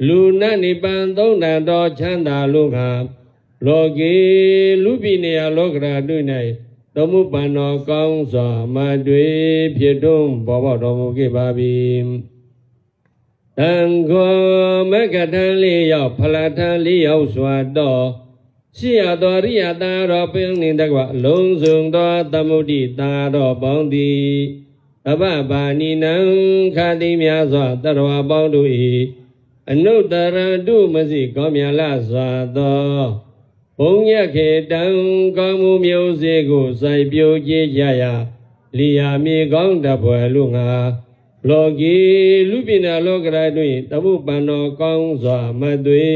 လူနတ်နိဗ္ဗာန်သုံးတန်တော်ချမ်းသာလုံးခါလောကီလူပိနေယလောကရာတွင်၌သမုပ္ပန္နောကောင်းစွာမတွေ့ဖြစ်တွန်းဘောဘောတော်မူခဲ့ပါပြီတံခောမကထံလေးရောက်ဖလာထံလေးရောက်စွာတော့ရှိရသောရိယတာတော်ပင်နေတကွအလုံးစုံသောသမုဒ္ဒိတာတော်ပေါင်းသည်သဗ္ဗပါဏိနံခါတိမြတ်စွာတရောပေါင်းတို့၏အနုတ္တရတုမစီကောင်းမြတ်လာစွာသောဘုံညခေတံကောင်းမှုမျိုးစေကိုစိုက်ပျိုးကြည်ကြရာလီယာမြေကောင်းတပွဲလူငါလောကီလူပိနာလောကရာတွင်သမုပ္ပန္နောကောင်းစွာမသွေ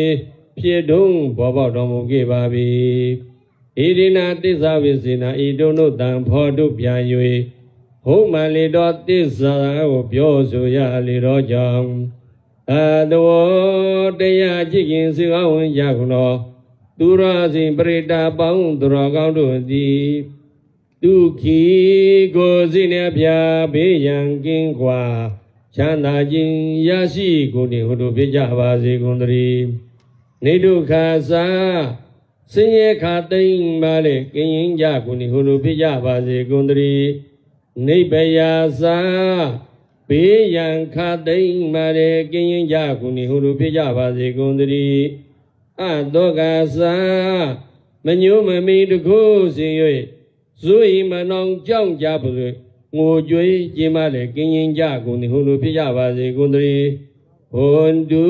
ဖြစ်တွန်းဘောပေါတော်မူခဲ့ပါပြီဣရိနာသစ္စာဝိစေနာဤတို့တို့တံဖော်တုပြန်၍ဟုတ်မှန်လေတော်သစ္စာကိုပြောဆိုရလေတော့ကြောင့်အတောတရားကြည်ခင်စေကောင်းရကုန်တော်သူရစဉ်ပရိတာပေါင်းသူတော်ကောင်းတို့သည်ဒုက္ခိကိုစိနေပြဘေးရန်ကင်းကွာချမ်းသာခြင်းရရှိကုန်၏ဟုတို့ဖြစ်ကြပါစေကုန်သတည်းနေဒုက္ခသာဆင်းရဲခါသိမ့်ပါလေကင်းရင်ကြကုန်၏ဟုတို့ဖြစ်ကြပါစေကုန်သတည်း နိဗ္ဗယာစာဘေးရန်ခသိမ့်မာရေကင်းရင်ကြကုန်နေဟူလိုဖြစ်ကြပါစေကုန်သတည်းအတောကသာမညိုးမမီတခုစီ၍ဇူဤမနောင်ကြောင့်ကြပါစေငိုကြွေးကြည်မလေကင်းရင်ကြကုန်နေဟူလိုဖြစ်ကြပါစေကုန်သတည်းဟွန်တု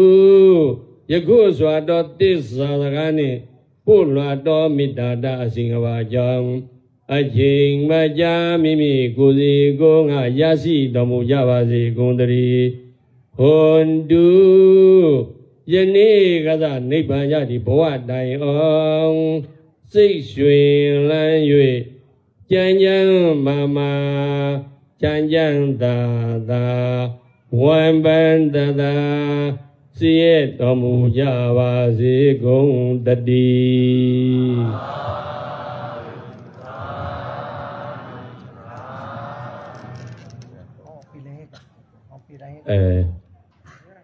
ယခုစွာတော်တစ္ဆာစကားနှင့်ပို့လွှာတော်မေတ္တာတအစဉ်ကဘာကြောင့်အချိန်မကြာမိမိကိုယ်စီကိုယ်ငါရရှိတော်မူကြပါစေကုန်သတည်းဟွန်တုယနေ့ကသာနိဗ္ဗာန်ရသည့်ဘဝတိုင်အောင်စိတ်ရွှင်လန်း၍ကြံကြံမာမာကြံကြံသာသာဝံပန္တသာစီရတော်မူကြပါစေကုန်သတည်း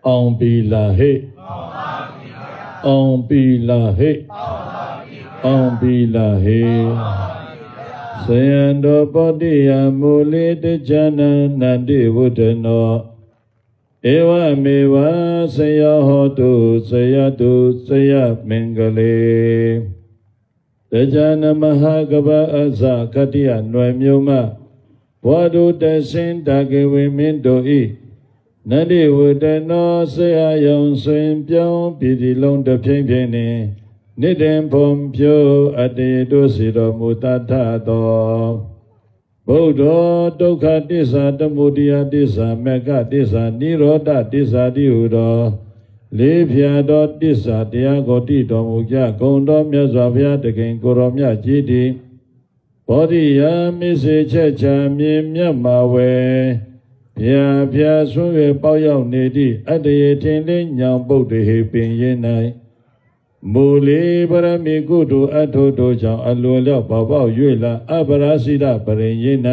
အောင်ပြီလာဟဲ့အောင်ပြီလာဟဲ့အောင်ပြီလာဟဲ့ဆယံတော်ပတိယမူလေတဇနနန္တိဝုဒ္ဓနောဧဝမေဝဆယဟောတုဆယတုဆယမင်္ဂလေတဇနမဟာကပအဇကတိယနွယ်မြုံမဝါဒုတဆင်းတကေဝေမင်းတို့ဤနန္တိဝုဒ္ဓနောဆရာယုံဆွင်ပြောင်းပြည်ဒီလုံးတစ်ဖြင်းဖြင်းနှင့်နိတ္တံဖုံဖြိုးအတေတုစီတော်မူတထသောဗုဒ္ဓဒုက္ခတစ္ဆာသမုဒယတစ္ဆာမေဃတစ္ဆာနိရောဓတစ္ဆာတိဟုသောလေးဖြာသောတစ္ဆာတရားကိုတည်တော်မူကြကုန်တော်မြတ်စွာဘုရားတခင်ကိုရောမြတ်ကြီးသည်ဘောဓိယမိစေချက်ချာမြင်မြတ်မှာဝဲဖြာဖြာဆွံ့၍ပေါရောက်နေသည့်အတ္တရေထင်လင်းညောင်ပုတ်တေဟိပင်ရင်၌မူလီပရမေကုတုအထုတို့ကြောင့်အလိုလျောက်ပေါပေါ၍လာအပရာစိတပရိရင်၌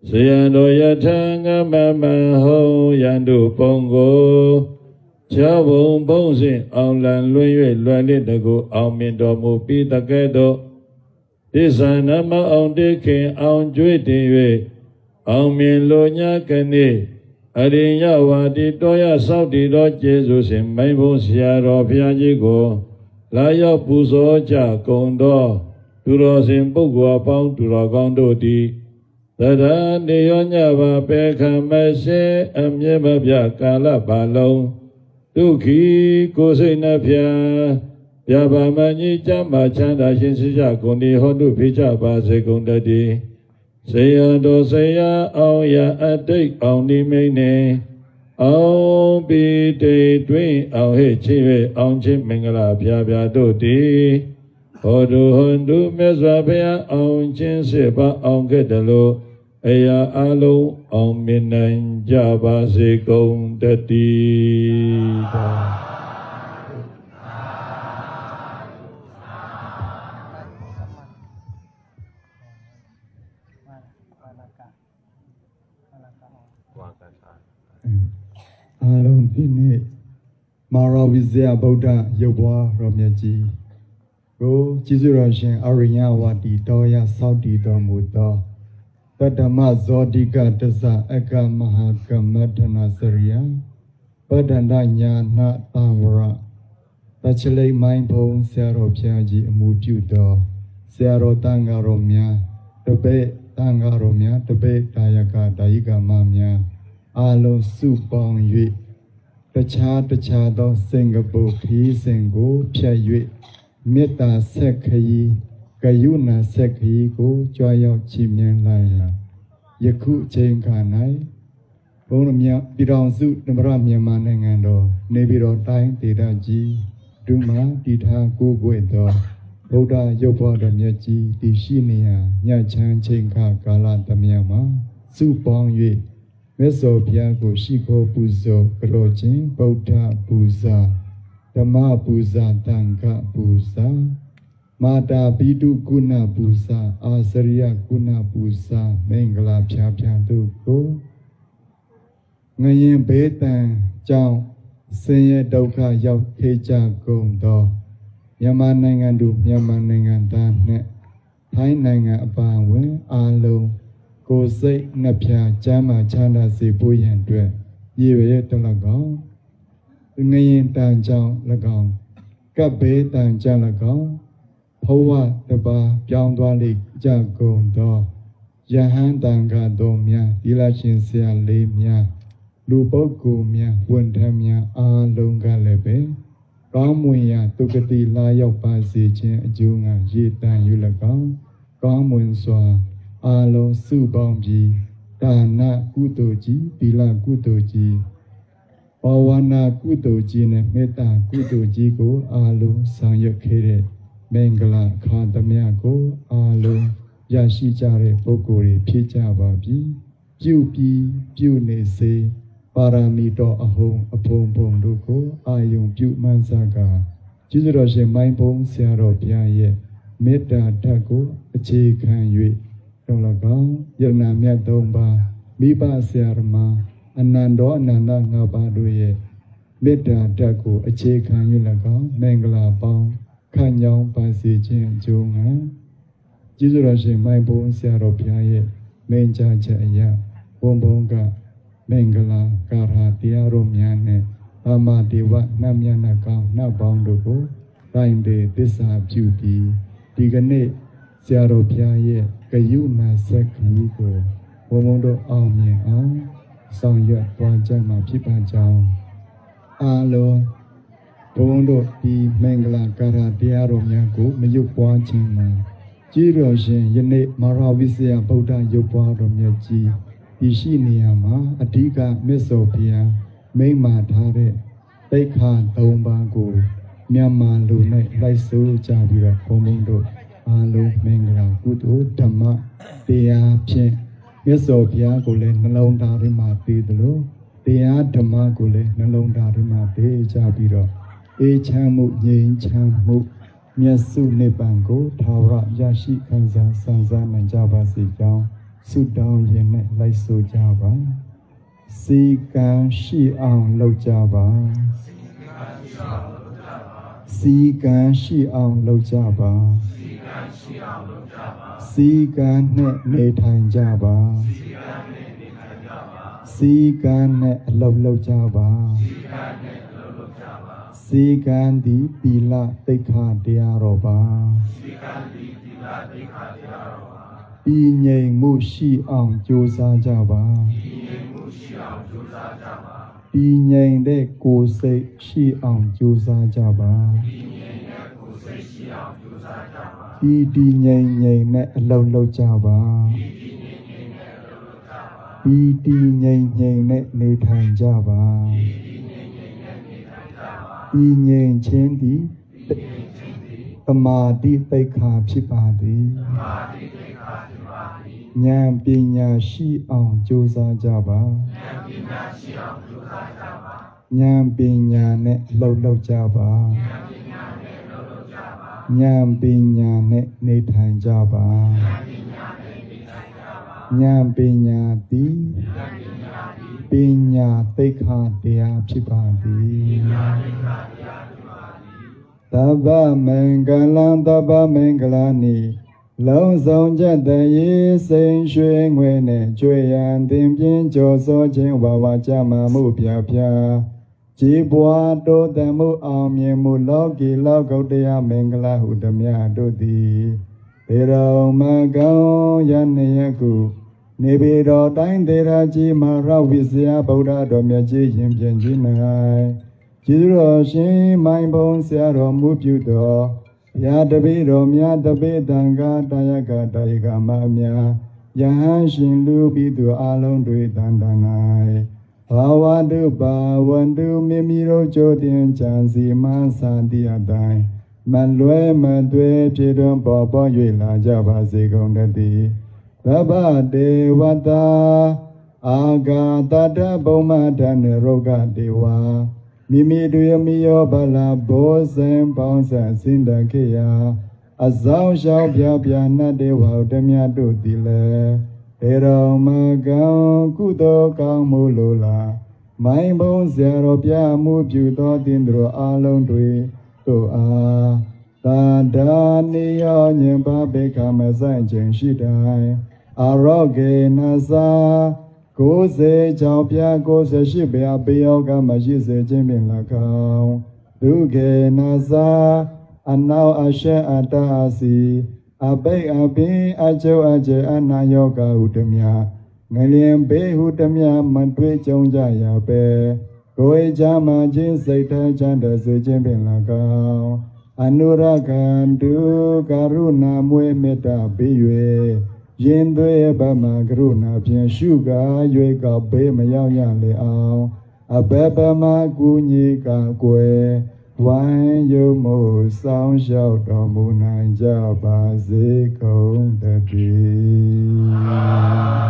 ဇယံတော်ယထံငမမဟုံယန္တုပုံကိုခြားဘုံဘုံစဉ်အောင်လံလွင်၍လွယ်လစ်တကူအောင်မြင်တော်မူပြီးတကဲ့သို့သစ္စာနမအောင်တိခင်အောင်ကျွေးတင်၍အောင်မြင်လိုညကနေအရိယဝါဒီတော်ရဆောက်တည်သောကျေးဇူးရှင်မိန်ဘုံဆရာတော်ဘုရားကြီးကိုလာရောက်ပူဇော်ကြကုန်သောသူတော်စင်ပုဂ္ဂိုလ်အပေါင်းသူတော်ကောင်းတို့သည်သဒ္ဓနေရောညပါပေခံမရှိအမြဲမပြကာလပါလုံးဒုက္ခိကိုယ်စိတ်နှဖျားပြပါမကြီးကြမ်းပါချမ်းသာရှင်စိကြကုန်ဒီဟောတုဖိကြပါစေကုန်တည်းစေယတော်စေယအောင်ရအတိတ်အောင်ဒီမိန်နေအောင်ပိတေတွင်အောင်ဟဲ့ချစ်၍အောင်ချင်းမင်္ဂလာပြပြတို့တည်းဟောတုဟွန်တုမြတ်စွာဘုရားအောင်ချင်းစေပါအောင်ခဲ့တယ်လို့အရာအလုံးအောင်မြင်နိုင်ကြပါစေကုန်တည်းအားလုံးဒီနေ့မာရဝိဇယဗုဒ္ဓရုပ်ပွားတော်မြတ်ကြီးကိုကျေးဇူးတော်ရှင်အရိယဝတီတော်ရဆောက်တည်တော်မူသောတတ္တမဇောတိကတစ္ဆအကမဟာကမထနာစရိယပဒ္ဒန္တညာနာတံဝရတချလိမိုင်းဘုံဆရာတော်ဘုရားကြီးအမှုပြုတော်ဆရာတော်တန်ဃာတော်များတပည့်တန်ဃာတော်များတပည့်တာယကဒါယိကမများအားလုံးစုပေါင်း၍တခြားသောစင်္ကာပူခီးစဉ်ကိုဖြတ်၍မေတ္တာဆက်ခရီးကယုဏဆက်ခရီးကိုကြွားရောက်ချီးမြှင့်လိုက်လာယခုအချိန်ခါ၌ဘုန်းတော်မြတ်ပြည်တော်စုသမ္မတမြန်မာနိုင်ငံတော်နေပြည်တော်တိုင်းဒေသကြီးဒုမာတီထားကိုကိုွယ်တော်ဗုဒ္ဓရုပ်ပွားတော်မြတ်ကြီးတည်ရှိနေရာညချမ်းချိန်ခါကာလသမယမှာစုပေါင်း၍မြတ်စွာဘုရားကိုရှိခိုးပူဇော်ကြောခြင်းဗုဒ္ဓပူဇာဓမ္မပူဇာတန်ခပူဇာမာတာပိတုကုဏပူဇာအာစရိယကုဏပူဇာမင်္ဂလာဖြာဖြာတို့ကိုငရင်ဘေးတန်ကြောင့်ဆင်းရဲဒုက္ခရောက်ခေကြကုန်သောမြန်မာနိုင်ငံသူမြန်မာနိုင်ငံသားနှင့်ထိုင်းနိုင်ငံအပါအဝင်အားလုံးကိုယ်စိတ် ဖြာကျမ်းမာချမ်းသာစေဖို့ရန်အတွက်ရည်ရွယ်တလကောင်ငရင်တန်ကြောင့်၎င်းကပ်ဘေးတန်ကြောင့်၎င်းဘဝတပါပြောင်းသွားလိမ့်ကြကုန်သောယဟန်တန်ကတော့များဒီလာရှင်ဆရာလေးများလူပုဂ္ဂိုလ်များဝန်ထမ်းများအားလုံးကလည်းပဲကောင်းမွန်ရာဒုက္ခတိလာရောက်ပါစေခြင်းအကျိုးငါရည်တန်ယူ၎င်းကောင်းမွန်စွာအားလုံးစုပေါင်းပြီးဒါနကုသိုလ်ကြီးသီလကုသိုလ်ကြီးဘာဝနာကုသိုလ်ကြီးနဲ့မေတ္တာကုသိုလ်ကြီးကိုအားလုံးဆောင်ရွက်ခဲ့တဲ့မင်္ဂလာအခါသမယကိုအားလုံးရရှိကြတဲ့ပုဂ္ဂိုလ်တွေဖြစ်ကြပါပြီပြုပြီးပြုနေစေပါရမီတော်အဟုန်အဖုံဖုံတို့ကိုအာယုံပြုမှန်းစားကာကျေးဇူးတော်ရှင်မိုင်းဘုံဆရာတော်ဘုရားရဲ့မေတ္တာဓာတ်ကိုအခြေခံ၍တော်၎င်းယန္နာမြတ်သုံးပါးမိဘဆရာဓမ္မအနန္တောအနန္တငါးပါးတို့ရဲ့မေတ္တာဓာတ်ကိုအခြေခံ၍၎င်းမင်္ဂလာပေါင်းခန့်ညောင်းပါစေခြင်းအကျိုးငှာကျေးဇူးတော်ရှင်မိုင်းဘုံဆရာတော်ဘုရားရဲ့မိန့်ကြားချက်အရဘုံဘုံကမင်္ဂလာကာရတရားတော်များနဲ့အာမဒေဝနတ်မြတ်နှကောင်းနှတ်ပေါင်းတို့ကိုတိုင်းတေသစ္စာပြုပြီးဒီကနေ့ဆရာတော်ဘုရားရဲ့ဂယုဏဆက်ခီးကိုဘုံဘုံတို့အောင်မြင်အောင်ဆောင်ရွက်သွားကြမှာဖြစ်ပါကြောင်းအားလုံးဘုံတို့ဒီမင်္ဂလာကာရတရားတော်များကိုမယုတ်ပွားခြင်းမှာကြည်တော်ရှင်ယနေ့မဟာဝိဇ္ဇာဗုဒ္ဓရုပ်ပွားတော်မြတ်ကြီးဒီရှိနေရမှာအဓိကမြတ်စွာဘုရားမိန့်မာထားတဲ့တိက္ခာ၃ပါးကိုမြန်မာလူနဲ့လိုက်ဆိုကြပြီးတော့ဘုံဘုံတို့အားလုံးမင်္ဂလာကုသိုလ်ဓမ္မတရားဖြင့်မြတ်စွာဘုရားကိုလည်းနှလုံးသားထဲမှာပေးသလိုတရားဓမ္မကိုလည်းနှလုံးသားထဲမှာပေးကြပြီးတော့အေးချမ်းမှုငြိမ်းချမ်းမှုမြတ်စုနိဗ္ဗာန်ကိုထာဝရရရှိခံစားဆံစားနိုင်ကြပါစေကြောင်းဆုတောင်းရင်နဲ့လိုက်ဆိုကြပါစီကံရှိအောင်လုပ်ကြပါစီကံရှိအောင်လုပ်ကြပါစီကံနဲ့နေထိုင်ကြပါစီကံနဲ့အလုပ်လုပ်ကြပါစီကံဒီသီလသိက္ခာတရားတော်ပါပြီးငြိမ်မှုရှိအောင်ကြိုးစားကြပါပြီးငြိမ်တဲ့ကိုယ်စိတ်ရှိအောင်ကြိုးစားကြပါပြီးငြိမ်နဲ့အလုပ်လုပ်ကြပါပြီးငြိမ်နဲ့နေထိုင်ကြပါပြီးငြိမ်ခြင်းသည်သမာဓိသိက္ခာဖြစ်ပါသည်ဉာဏ်ပညာရှိအောင်ကြိုးစားကြပါဉာဏ်ပညာနဲ့လှုပ်လှုပ်ကြပါဉာဏ်ပညာနဲ့နေထိုင်ကြပါဉာဏ်ပညာသည်ပညာသိက္ခာတရားဖြစ်ပါသည်သဗ္ဗမင်္ဂလံသဗ္ဗမင်္ဂလာနိလုံးစုံချက်တရေစိန်ရွှေငွေနဲ့ကြွေရန်တင်ပြင်းကြော်စောခြင်းဝါဝါကြမှာမှုပြပြကြည်ပွားတိုးတမှုအောင်မြင်မှုလောကီလောကုတ္တရာမင်္ဂလာဟုဓမြတို့သည်ဘေရောမကောယနေ့ယခုနေပေတော်တိုင်းသေးရာကြီးမဟာဝိဇ္ဇာဗုဒ္ဓတော်မြတ်ကြီးရင်ပြန်ကြီး၌ကျေးဇူးတော်ရှင်မိုင်းဘုံဆရာတော်မူပြုတော်ဘုရားတပည့်တော်များတပည့်တန်ခါတာယကတာယကမအများယဟန်ရှင်လူပြီးသူအလုံးတွေတန်တန်၌ဘာဝတုပါဝန္တုမိမိတို့ကြိုးတင်ကြံစီမသာတိအတိုင်းမလွဲမသွေဖြစ်တွင်ပေါ်ပေါ်၍လာကြပါစေကုန်တည်းဘဗဒေဝတာအာဂါတတဘုံမဒနရောဂဒေဝမိမိတို့မိယောဗလာဘောဇံပေါင်းစံစင်တခေယအဇောင်းလျှောက်ပြပြနတ်တေဝဓမြတို့သည်လည်းဧရောမကံကုသိုလ်ကောင်းမှုလိုလားမိုင်းဘုံဆရာတော်ပြမှုပြုသောတင်တို့အလုံးတွေတို့အားသာဒာနိယောညင်ပါဘေခမဆိုင်ခြင်းရှိတိုင်း အာရောဂေနသာ90ကြောင့်ပြ98ပြဘေယောကမရှိစေခြင်းဖြင့်၎င်းဒုကေနသာအနောက်အရှက်အတ္တအစီအပိတ်အပင်အကျုပ်အကျေအနာယောဂဟုတမြငလျင်ဘေဟုတမြမတွေ့ကြုံကြရပဲကိုယ်ကြမှာခြင်းစိတ်ထဲချမ်းသာစေခြင်းဖြင့်၎င်းအနုရကံတုကရုဏာမွေးမေတ္တာပြီး၍ရင်သွေးဗမာကရုဏာဖြင့်ရှုကား၍ကဘေးမရောက်ရလေအောင်အဘဘမကူညီကကွယ်ဝိုင်းယုံမို့စောင်းလျှောက်တော်မူနိုင်ကြပါစေကုန်တည်း